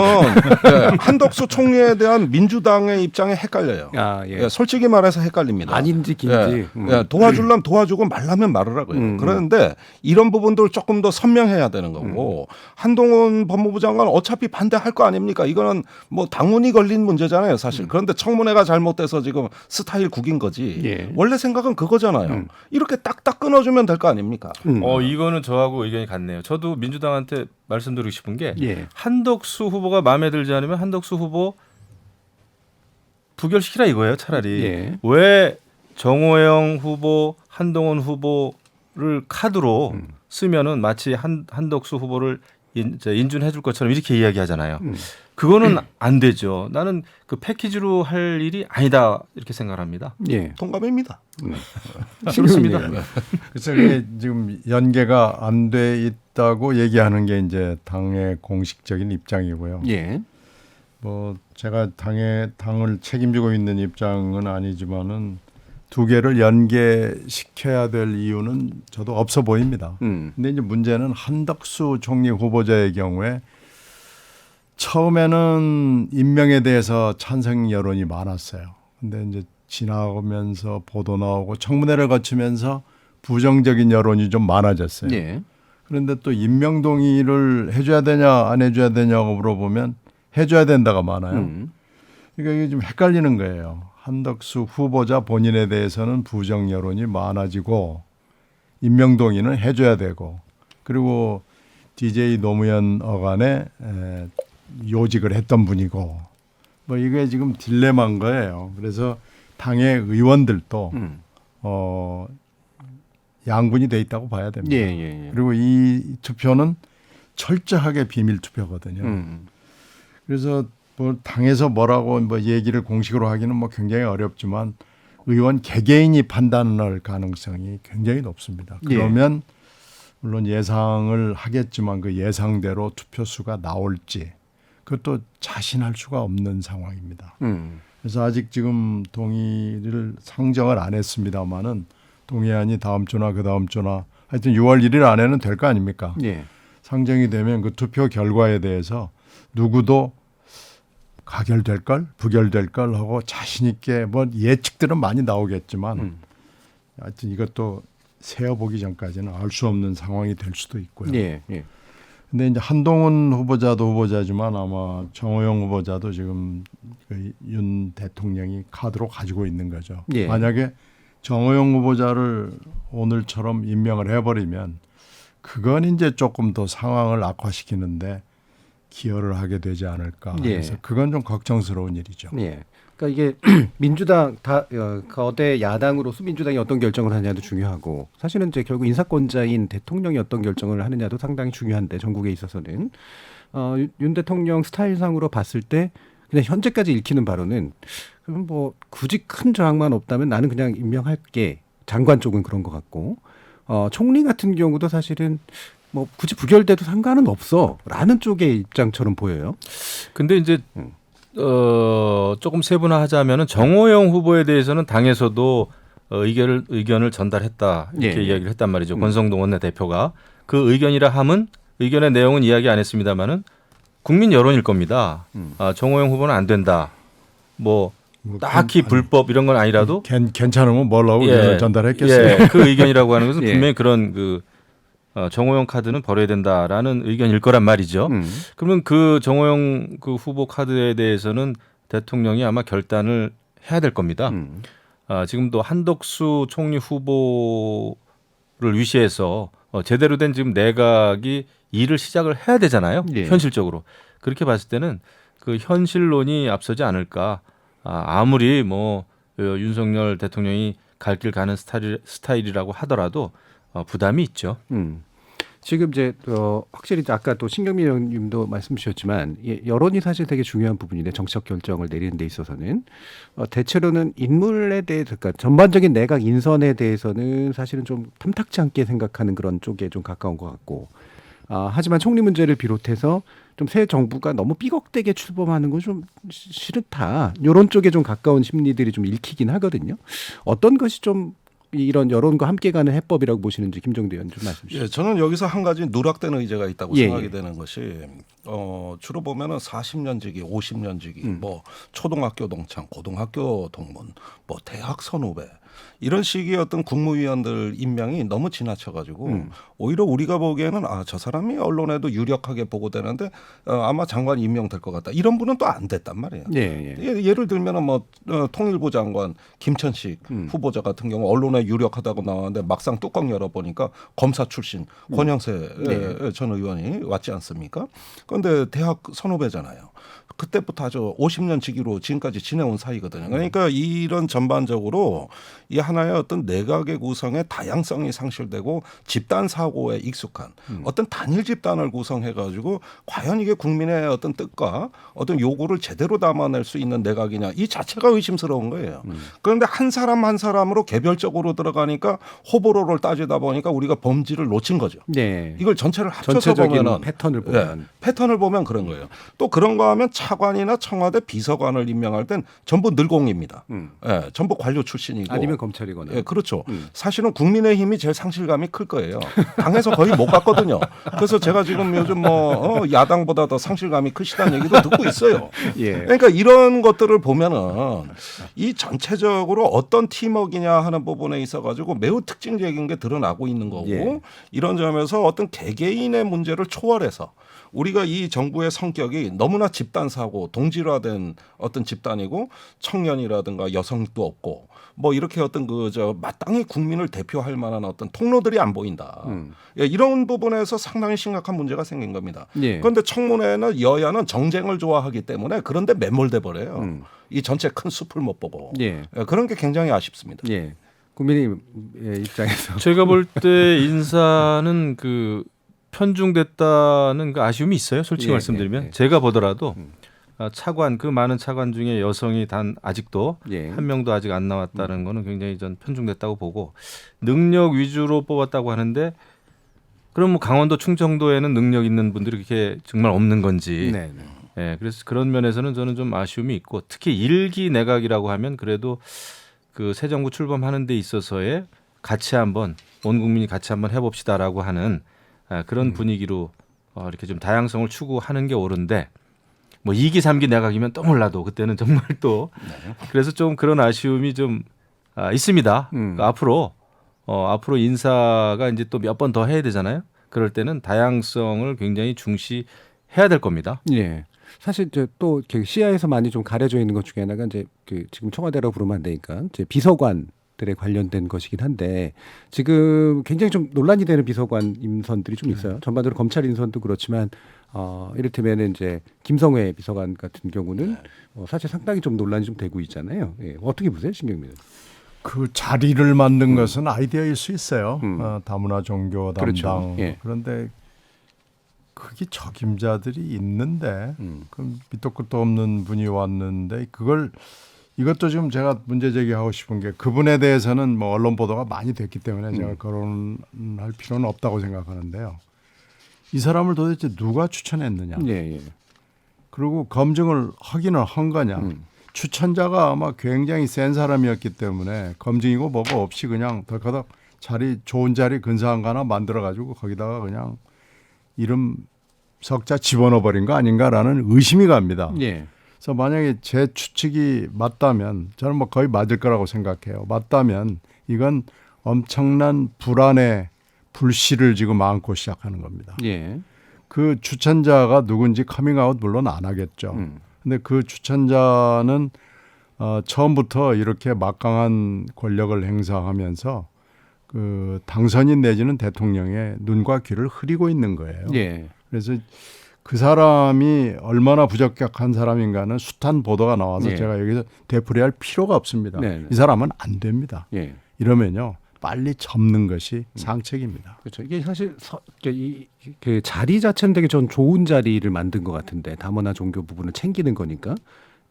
네, 한덕수 총리에 대한 민주당의 입장에 헷갈려요. 아, 예. 예, 솔직히 말해서 헷갈립니다. 아닌지 긴지. 예, 도와주려면 도와주고 말라면 말을 하고요. 그런데 이런 부분들 조금 더 선명해야 되는 거고 한동훈 법무부 장관 어차피 반대할 거 아닙니까? 이거는 뭐 당운이 걸린 문제잖아요, 사실. 그런데 청문회가 잘못돼서 지금 스타일 구긴 거지. 예. 원래 생각은 그거잖아요. 이렇게 딱딱 끊어주면 될 거 아닙니까? 이거는 저하고 의견이 같네요. 저도 민주당한테 말씀드리고 싶은 게 예. 한덕수 후보가 마음에 들지 않으면 한덕수 후보 부결시키라 이거예요. 차라리 예. 왜 정호영 후보, 한동훈 후보를 카드로 쓰면은 마치 한덕수 후보를 인준해 줄 것처럼 이렇게 이야기하잖아요. 그거는 안 되죠. 나는 그 패키지로 할 일이 아니다 이렇게 생각합니다. 예. 동감입니다. 그렇습니다. 그래서 이게 지금 연계가 안 돼 있다고 얘기하는 게 이제 당의 공식적인 입장이고요. 예. 뭐 제가 당을 책임지고 있는 입장은 아니지만은 두 개를 연계시켜야 될 이유는 저도 없어 보입니다. 근데 이제 문제는 한덕수 총리 후보자의 경우에 처음에는 임명에 대해서 찬성 여론이 많았어요. 근데 이제 지나오면서 보도 나오고 청문회를 거치면서 부정적인 여론이 좀 많아졌어요. 예. 그런데 또 임명 동의를 해줘야 되냐 안 해줘야 되냐고 물어보면 해줘야 된다가 많아요. 그러니까 이게 좀 헷갈리는 거예요. 한덕수 후보자 본인에 대해서는 부정 여론이 많아지고 임명 동의는 해줘야 되고 그리고 DJ 노무현 어간에 요직을 했던 분이고 뭐 이게 지금 딜레마인 거예요. 그래서 당의 의원들도 양분이 돼 있다고 봐야 됩니다. 예. 그리고 이 투표는 철저하게 비밀 투표거든요. 그래서 뭐 당에서 뭐라고 뭐 얘기를 공식으로 하기는 뭐 굉장히 어렵지만 의원 개개인이 판단할 가능성이 굉장히 높습니다. 그러면 물론 예상을 하겠지만 그 예상대로 투표 수가 나올지 그것도 자신할 수가 없는 상황입니다. 그래서 아직 지금 동의를 상정을 안 했습니다만은 동의안이 다음 주나 그 다음 주나 하여튼 6월 1일 안에는 될 거 아닙니까? 예. 상정이 되면 그 투표 결과에 대해서 누구도 가결될 걸, 부결될 걸 하고 자신 있게 뭐 예측들은 많이 나오겠지만 하여튼 이것도 세어보기 전까지는 알 수 없는 상황이 될 수도 있고요. 예. 근데 이제 한동훈 후보자도 후보자지만 아마 정호영 후보자도 지금 그 윤 대통령이 카드로 가지고 있는 거죠. 예. 만약에 정호영 후보자를 오늘처럼 임명을 해버리면 그건 이제 조금 더 상황을 악화시키는데 기여를 하게 되지 않을까. 예. 그래서 그건 좀 걱정스러운 일이죠. 예. 그러니까 이게 민주당 거대 야당으로서 민주당이 어떤 결정을 하냐도 중요하고 사실은 이제 결국 인사권자인 대통령이 어떤 결정을 하느냐도 상당히 중요한데 전국에 있어서는 윤 대통령 스타일상으로 봤을 때 그냥 현재까지 읽히는 바로는 그럼 뭐 굳이 큰 저항만 없다면 나는 그냥 임명할게. 장관 쪽은 그런 것 같고 총리 같은 경우도 사실은 뭐 굳이 부결돼도 상관은 없어라는 쪽의 입장처럼 보여요. 근데 이제 조금 세분화하자면은 정호영 후보에 대해서는 당에서도 의견을 전달했다 이렇게 예. 이야기를 했단 말이죠. 권성동 원내대표가 그 의견이라 함은 의견의 내용은 이야기 안 했습니다만은 국민 여론일 겁니다. 정호영 후보는 안 된다. 뭐 딱히 불법 이런 건 아니라도 괜찮으면 뭐라고 예, 전달했겠어요. 예, 그 의견이라고 하는 것은 예. 분명히 그런 그 정호영 카드는 버려야 된다라는 의견일 거란 말이죠. 그러면 그 정호영 그 후보 카드에 대해서는 대통령이 아마 결단을 해야 될 겁니다. 지금도 한덕수 총리 후보를 위시해서 제대로 된 지금 내각이 일을 시작을 해야 되잖아요. 예. 현실적으로. 그렇게 봤을 때는 그 현실론이 앞서지 않을까. 아무리 뭐 윤석열 대통령이 갈 길 가는 스타일이라고 하더라도 부담이 있죠. 지금 이제 확실히 아까 또 신경민 의원님도 말씀 주셨지만 여론이 사실 되게 중요한 부분인데 정치적 결정을 내리는 데 있어서는 대체로는 인물에 대해 그러니까 전반적인 내각 인선에 대해서는 사실은 좀 탐탁지 않게 생각하는 그런 쪽에 좀 가까운 것 같고 하지만 총리 문제를 비롯해서 좀 새 정부가 너무 삐걱대게 출범하는 건 좀 싫다. 이런 쪽에 좀 가까운 심리들이 좀 읽히긴 하거든요. 어떤 것이 좀 이런 여론과 함께 가는 해법이라고 보시는지 김종대 의원 좀 말씀 주시죠. 예, 저는 여기서 한 가지 누락된 의제가 있다고 예, 생각이 예. 되는 것이 주로 보면은 40년지기, 50년지기, 뭐 초등학교 동창, 고등학교 동문, 뭐 대학 선후배 이런 식의 어떤 국무위원들 임명이 너무 지나쳐가지고 오히려 우리가 보기에는 저 사람이 언론에도 유력하게 보고되는데 아마 장관 임명될 것 같다. 이런 분은 또 안 됐단 말이에요. 예, 예. 예를 들면은 뭐 통일부 장관 김천식 후보자 같은 경우 언론에 유력하다고 나왔는데 막상 뚜껑 열어보니까 검사 출신 권영세 전 의원이 왔지 않습니까? 그런데 대학 선후배잖아요. 그때부터 아주 50년 지기로 지금까지 지내온 사이거든요. 그러니까 이런 전반적으로 이 하나의 어떤 내각의 구성의 다양성이 상실되고 집단 사고에 익숙한 어떤 단일 집단을 구성해가지고 과연 이게 국민의 어떤 뜻과 어떤 요구를 제대로 담아낼 수 있는 내각이냐 이 자체가 의심스러운 거예요. 그런데 한 사람 한 사람으로 개별적으로 들어가니까 호불호를 따지다 보니까 우리가 범지를 놓친 거죠. 네. 이걸 전체를 합쳐서 전체적인 보면은 패턴을 보면 패턴을 보면 그런 거예요. 또 그런 거 하면 차관이나 청와대 비서관을 임명할 땐 전부 늘공입니다. 예, 전부 관료 출신이고 아니면 검찰이거나. 예, 그렇죠. 사실은 국민의힘이 제일 상실감이 클 거예요. 당에서 거의 못 갔거든요. 그래서 제가 지금 요즘 뭐 야당보다 더 상실감이 크시다는 얘기도 듣고 있어요. 예. 그러니까 이런 것들을 보면은 이 전체적으로 어떤 팀워크이냐 하는 부분에 있어가지고 매우 특징적인 게 드러나고 있는 거고 예. 이런 점에서 어떤 개개인의 문제를 초월해서 우리가 이 정부의 성격이 너무나 집단 사고 동질화된 어떤 집단이고 청년이라든가 여성도 없고 뭐 이렇게 어떤 마땅히 국민을 대표할 만한 어떤 통로들이 안 보인다. 예, 이런 부분에서 상당히 심각한 문제가 생긴 겁니다. 예. 그런데 청문회는 여야는 정쟁을 좋아하기 때문에 그런데 매몰돼 버려요. 이 전체 큰 숲을 못 보고 예. 예, 그런 게 굉장히 아쉽습니다. 예. 국민의힘 입장에서 제가 볼 때 인사는 그 편중됐다는 그 아쉬움이 있어요. 솔직히 예, 말씀드리면 예, 예. 제가 보더라도 차관 그 많은 차관 중에 여성이 단 아직도 예. 한 명도 아직 안 나왔다는 거는 굉장히 전 편중됐다고 보고 능력 위주로 뽑았다고 하는데 그럼 뭐 강원도 충청도에는 능력 있는 분들이 그렇게 정말 없는 건지 네, 네. 예, 그래서 그런 면에서는 저는 좀 아쉬움이 있고 특히 일기 내각이라고 하면 그래도 그 새 정부 출범하는 데 있어서의 같이 한번 온 국민이 같이 한번 해봅시다라고 하는 그런 분위기로 이렇게 좀 다양성을 추구하는 게 옳은데 뭐 2기 3기 내각이면 또 몰라도 그때는 정말 또 그래서 좀 그런 아쉬움이 좀 있습니다. 그러니까 앞으로 인사가 이제 또 몇 번 더 해야 되잖아요. 그럴 때는 다양성을 굉장히 중시해야 될 겁니다. 예. 사실 이제 또 시야에서 많이 좀 가려져 있는 것 중에 하나가 이제 그 지금 청와대라고 부르면 안 되니까 이제 비서관들에 관련된 것이긴 한데 지금 굉장히 좀 논란이 되는 비서관 인선들이 좀 있어요. 전반적으로 검찰 인선도 그렇지만 이를테면 이제 김성회 비서관 같은 경우는 사실 상당히 좀 논란이 좀 되고 있잖아요. 예. 어떻게 보세요, 신경민? 그 자리를 만든 것은 아이디어일 수 있어요. 다문화 종교 담당. 그렇죠. 예. 그런데 그게 적임자들이 있는데 그 밑도 끝도 없는 분이 왔는데 이것도 지금 제가 문제 제기하고 싶은 게 그분에 대해서는 뭐 언론 보도가 많이 됐기 때문에 제가 거론할 필요는 없다고 생각하는데요. 이 사람을 도대체 누가 추천했느냐. 예, 예. 그리고 검증을 하기는 한 거냐. 추천자가 아마 굉장히 센 사람이었기 때문에 검증이고 뭐고 없이 그냥 덜커덕 좋은 자리 근사한 거 하나 만들어가지고 거기다가 그냥 이름 석자 집어넣어 버린 거 아닌가라는 의심이 갑니다. 예. 그래서 만약에 제 추측이 맞다면 저는 뭐 거의 맞을 거라고 생각해요. 맞다면 이건 엄청난 불안의 불씨를 지금 안고 시작하는 겁니다. 예. 그 추천자가 누군지 커밍아웃 물론 안 하겠죠. 근데 그 추천자는 처음부터 이렇게 막강한 권력을 행사하면서 그 당선인 내지는 대통령의 눈과 귀를 흐리고 있는 거예요. 예. 그래서 그 사람이 얼마나 부적격한 사람인가는 숱한 보도가 나와서 예. 제가 여기서 되풀이할 필요가 없습니다. 네. 이 사람은 안 됩니다. 예. 이러면요 빨리 접는 것이 상책입니다. 그렇죠. 이게 사실 그 자리 자체는 되게 전 좋은 자리를 만든 것 같은데 다문화 종교 부분을 챙기는 거니까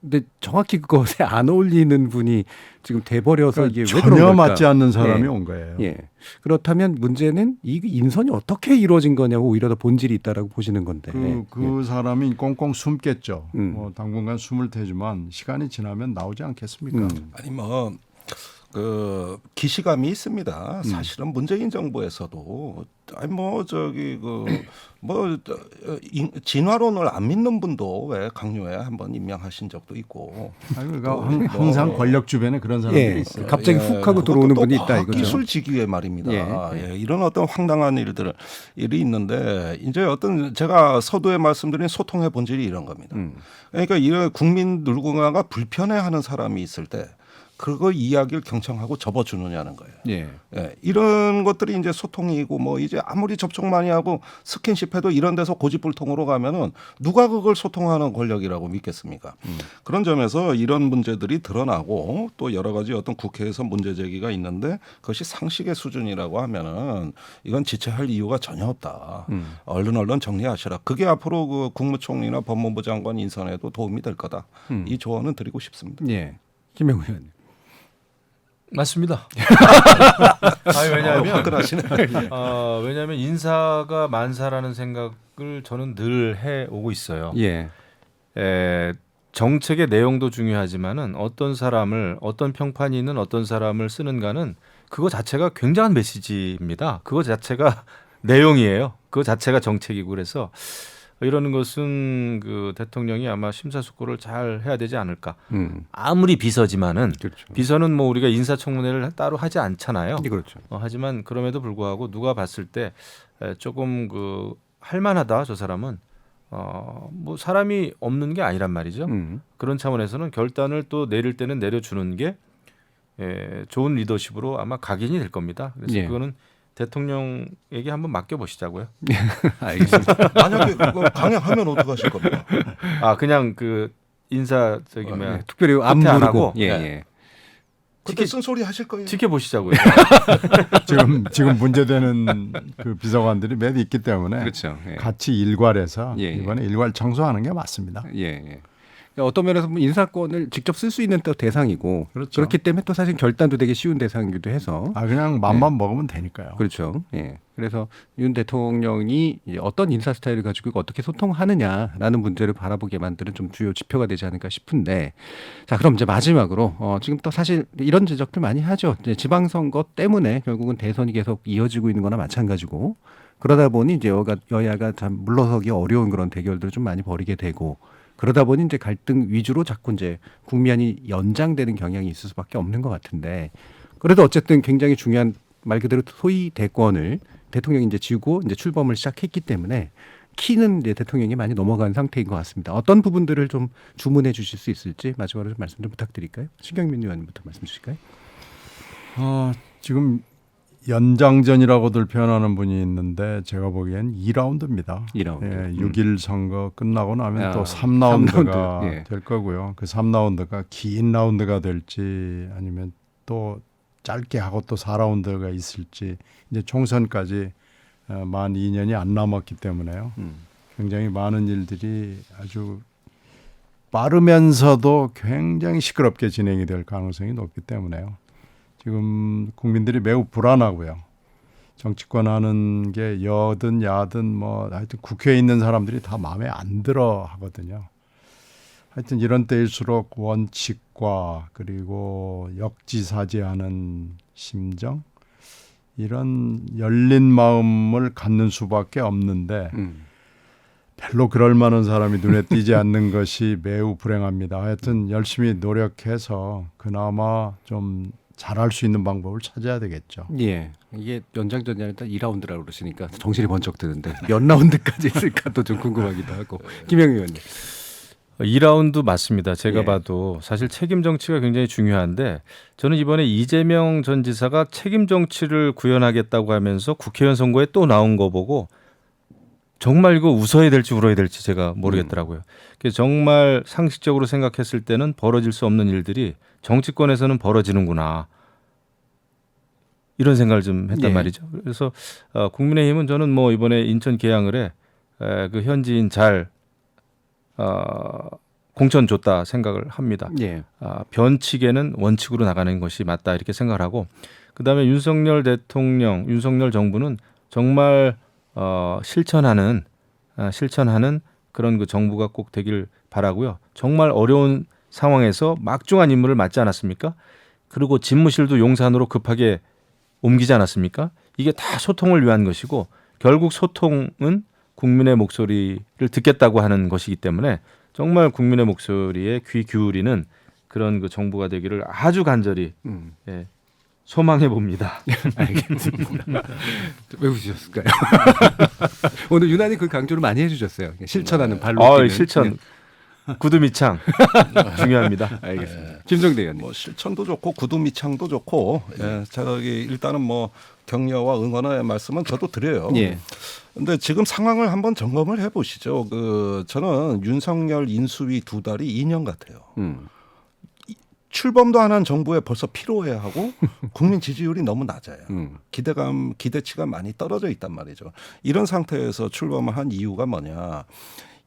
근데 정확히 그것에 안 어울리는 분이 지금 돼버려서 이게 왜 그런 전혀 걸까? 맞지 않는 사람이 예. 온 거예요. 예. 그렇다면 문제는 이 인선이 어떻게 이루어진 거냐고 오히려 더 본질이 있다라고 보시는 건데. 그 사람이 꽁꽁 숨겠죠. 음. 뭐 당분간 숨을 테지만 시간이 지나면 나오지 않겠습니까? 아니 뭐 그 기시감이 있습니다. 사실은 문재인 정부에서도 아니 뭐 저기 그 뭐 진화론을 안 믿는 분도 왜 강요해 한번 임명하신 적도 있고. 아니, 그러니까 항상 권력 주변에 그런 사람들이 예. 있어요. 갑자기 훅 하고 들어오는 분이 있다 이거죠. 기술직위에 말입니다. 예. 예, 이런 어떤 황당한 일이 있는데 이제 어떤 제가 서두에 말씀드린 소통의 본질이 이런 겁니다. 그러니까 이런 국민 누군가가 불편해하는 사람이 있을 때 그거 이야기를 경청하고 접어주느냐는 거예요. 예. 예, 이런 것들이 이제 소통이고 뭐 이제 아무리 접촉 많이 하고 스킨십해도 이런 데서 고집불통으로 가면은 누가 그걸 소통하는 권력이라고 믿겠습니까? 그런 점에서 이런 문제들이 드러나고 또 여러 가지 어떤 국회에서 문제 제기가 있는데 그것이 상식의 수준이라고 하면은 이건 지체할 이유가 전혀 없다. 얼른 정리하시라. 그게 앞으로 그 국무총리나 법무부 장관 인선에도 도움이 될 거다. 이 조언은 드리고 싶습니다. 예. 김영우 의원님. 맞습니다. 왜냐하면 화끈하시네. 왜냐하면 인사가 만사라는 생각을 저는 늘 해오고 있어요. 예. 정책의 내용도 중요하지만은 어떤 사람을 어떤 평판이 있는 어떤 사람을 쓰는가는 그거 자체가 굉장한 메시지입니다. 그거 자체가 내용이에요. 그거 자체가 정책이고 그래서 이러는 것은 그 대통령이 아마 심사숙고를 잘 해야 되지 않을까. 아무리 비서지만은 그렇죠. 비서는 뭐 우리가 인사청문회를 따로 하지 않잖아요. 그렇죠. 하지만 그럼에도 불구하고 누가 봤을 때 조금 그 할만하다 저 사람은 뭐 사람이 없는 게 아니란 말이죠. 그런 차원에서는 결단을 또 내릴 때는 내려주는 게 좋은 리더십으로 아마 각인이 될 겁니다. 그래서 예. 그거는 대통령에게 한번 맡겨보시자고요. 알겠습니다. 만약에 그거 강행하면 어떡하실 겁니까? 그냥 그 인사 저기 뭐야 예. 특별히 안 후퇴 안 부르고. 하고. 예. 예. 그때 쓴소리 하실 거예요. 지켜보시자고요. 지금 문제되는 그 비서관들이 몇 있기 때문에 그렇죠. 예. 같이 일괄해서 예, 예. 이번에 일괄 청소하는 게 맞습니다. 예. 예. 그러니까 어떤 면에서 보면 인사권을 직접 쓸 수 있는 또 대상이고 그렇죠. 그렇기 때문에 또 사실 결단도 되게 쉬운 대상이기도 해서 그냥 맘만 먹으면 되니까요. 그렇죠. 예. 그래서 윤 대통령이 이제 어떤 인사 스타일을 가지고 어떻게 소통하느냐라는 문제를 바라보게 만드는 좀 주요 지표가 되지 않을까 싶은데, 자 그럼 이제 마지막으로 지금 또 사실 이런 지적들 많이 하죠. 이제 지방선거 때문에 결국은 대선이 계속 이어지고 있는 거나 마찬가지고, 그러다 보니 이제 여야가 참 물러서기 어려운 그런 대결들을 좀 많이 벌이게 되고, 그러다 보니 이제 갈등 위주로 자꾸 이제 국면이 연장되는 경향이 있을 수밖에 없는 것 같은데, 그래도 어쨌든 굉장히 중요한 말 그대로 소위 대권을 대통령이 이제 쥐고 이제 출범을 시작했기 때문에 키는 이제 대통령이 많이 넘어간 상태인 것 같습니다. 어떤 부분들을 좀 주문해 주실 수 있을지 마지막으로 좀 말씀 좀 부탁드릴까요? 신경민 의원님부터 말씀 주실까요? 지금 연장전이라고들 표현하는 분이 있는데 제가 보기엔 2라운드입니다. 2라운드. 예, 6일 선거 끝나고 나면 또 3라운드. 3라운드가 예. 될 거고요. 그 3라운드가 긴 라운드가 될지 아니면 또 짧게 하고 또 4라운드가 있을지, 이제 총선까지 만 2년이 안 남았기 때문에요. 굉장히 많은 일들이 아주 빠르면서도 굉장히 시끄럽게 진행이 될 가능성이 높기 때문에요. 지금 국민들이 매우 불안하고요. 정치권 하는 게 여든 야든 뭐 하여튼 국회에 있는 사람들이 다 마음에 안 들어 하거든요. 하여튼 이런 때일수록 원칙과 그리고 역지사지하는 심정, 이런 열린 마음을 갖는 수밖에 없는데 별로 그럴 만한 사람이 눈에 띄지 않는 것이 매우 불행합니다. 하여튼 열심히 노력해서 그나마 좀 잘할 수 있는 방법을 찾아야 되겠죠. 예. 이게 연장전이 아니라 2라운드라고 그러시니까 정신이 번쩍 드는데 몇 라운드까지 있을까도 좀 궁금하기도 하고. 김영희 의원님. 2라운드 맞습니다. 제가 예. 봐도 사실 책임 정치가 굉장히 중요한데, 저는 이번에 이재명 전 지사가 책임 정치를 구현하겠다고 하면서 국회의원 선거에 또 나온 거 보고 정말 이거 웃어야 될지 울어야 될지 제가 모르겠더라고요. 그래서 정말 상식적으로 생각했을 때는 벌어질 수 없는 일들이 정치권에서는 벌어지는구나, 이런 생각을 좀 했단 예. 말이죠. 그래서 국민의힘은 저는 뭐 이번에 인천 계양을에 그 현지인 잘 공천 줬다 생각을 합니다. 예. 변칙에는 원칙으로 나가는 것이 맞다 이렇게 생각을 하고 그다음에 윤석열 대통령, 윤석열 정부는 정말 실천하는 그런 그 정부가 꼭 되길 바라고요. 정말 어려운 상황에서 막중한 임무를 맡지 않았습니까? 그리고 집무실도 용산으로 급하게 옮기지 않았습니까? 이게 다 소통을 위한 것이고 결국 소통은 국민의 목소리를 듣겠다고 하는 것이기 때문에 정말 국민의 목소리에 귀 기울이는 그런 그 정부가 되기를 아주 간절히 예, 소망해 봅니다. 알겠습니다. 왜 웃으셨을까요? 오늘 유난히 그 강조를 많이 해주셨어요. 실천하는 발로 뛰는. 실천. 구두미창 중요합니다. 알겠습니다. 김종대 의원님. 뭐 실천도 좋고 구두미창도 좋고 저기 일단은 뭐 격려와 응원의 말씀은 저도 드려요. 예. 근데 지금 상황을 한번 점검을 해보시죠. 저는 윤석열 인수위 2달이 2년 같아요. 출범도 안 한 정부에 벌써 피로해하고 국민 지지율이 너무 낮아요. 기대치가 많이 떨어져 있단 말이죠. 이런 상태에서 출범을 한 이유가 뭐냐.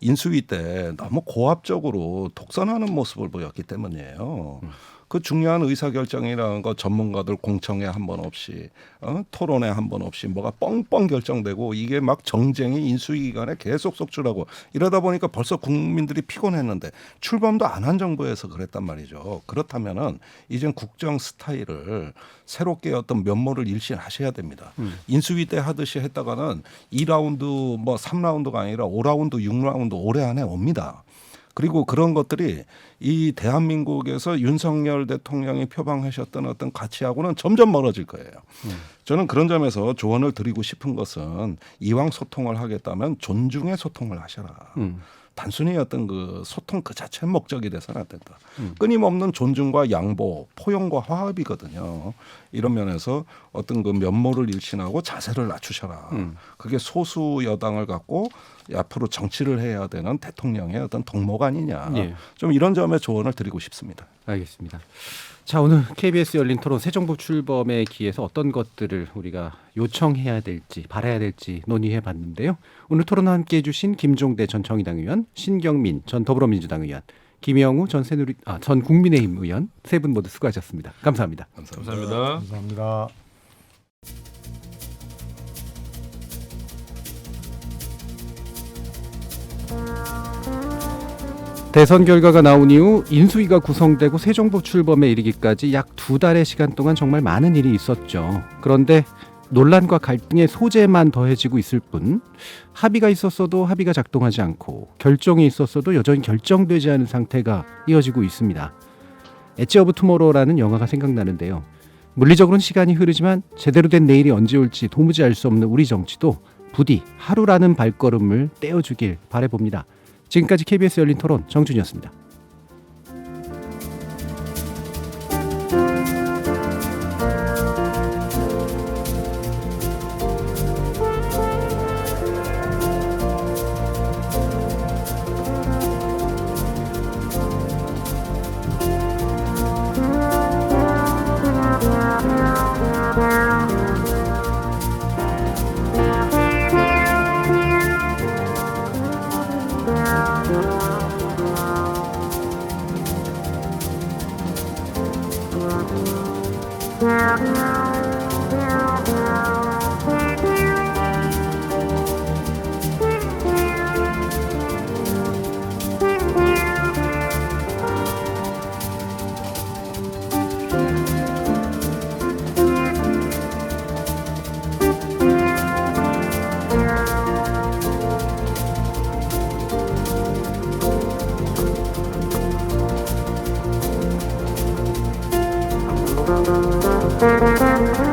인수위 때 너무 고압적으로 독선하는 모습을 보였기 때문이에요. 그 중요한 의사결정이라는 거 전문가들 공청회 한 번 없이 토론회 한 번 없이 뭐가 뻥뻥 결정되고 이게 막 정쟁이 인수위 기간에 계속 속출하고 이러다 보니까 벌써 국민들이 피곤했는데 출범도 안 한 정부에서 그랬단 말이죠. 그렇다면은 이젠 국정 스타일을 새롭게 어떤 면모를 일신하셔야 됩니다. 인수위 때 하듯이 했다가는 2라운드 뭐 3라운드가 아니라 5라운드 6라운드 올해 안에 옵니다. 그리고 그런 것들이 이 대한민국에서 윤석열 대통령이 표방하셨던 어떤 가치하고는 점점 멀어질 거예요. 저는 그런 점에서 조언을 드리고 싶은 것은 이왕 소통을 하겠다면 존중의 소통을 하셔라. 단순히 어떤 그 소통 그 자체는 목적이 돼서는 안 된다. 끊임없는 존중과 양보, 포용과 화합이거든요. 이런 면에서 어떤 그 면모를 일신하고 자세를 낮추셔라. 그게 소수 여당을 갖고 앞으로 정치를 해야 되는 대통령의 어떤 덕목 아니냐. 예. 좀 이런 점에 조언을 드리고 싶습니다. 알겠습니다. 자, 오늘 KBS 열린 토론 새 정부 출범에 기해서 어떤 것들을 우리가 요청해야 될지 바라야 될지 논의해 봤는데요. 오늘 토론 함께해 주신 김종대 전 정의당 의원, 신경민 전 더불어민주당 의원, 김영우 전 국민의힘 의원 세 분 모두 수고하셨습니다. 감사합니다. 감사합니다. 감사합니다. 대선 결과가 나온 이후 인수위가 구성되고 새 정부 출범에 이르기까지 약 2달의 시간 동안 정말 많은 일이 있었죠. 그런데 논란과 갈등의 소재만 더해지고 있을 뿐 합의가 있었어도 합의가 작동하지 않고 결정이 있었어도 여전히 결정되지 않은 상태가 이어지고 있습니다. 엣지 오브 투모로우라는 영화가 생각나는데요. 물리적으로는 시간이 흐르지만 제대로 된 내일이 언제 올지 도무지 알 수 없는 우리 정치도 부디 하루라는 발걸음을 떼어주길 바라봅니다. 지금까지 KBS 열린 토론 정준이었습니다. Thank you.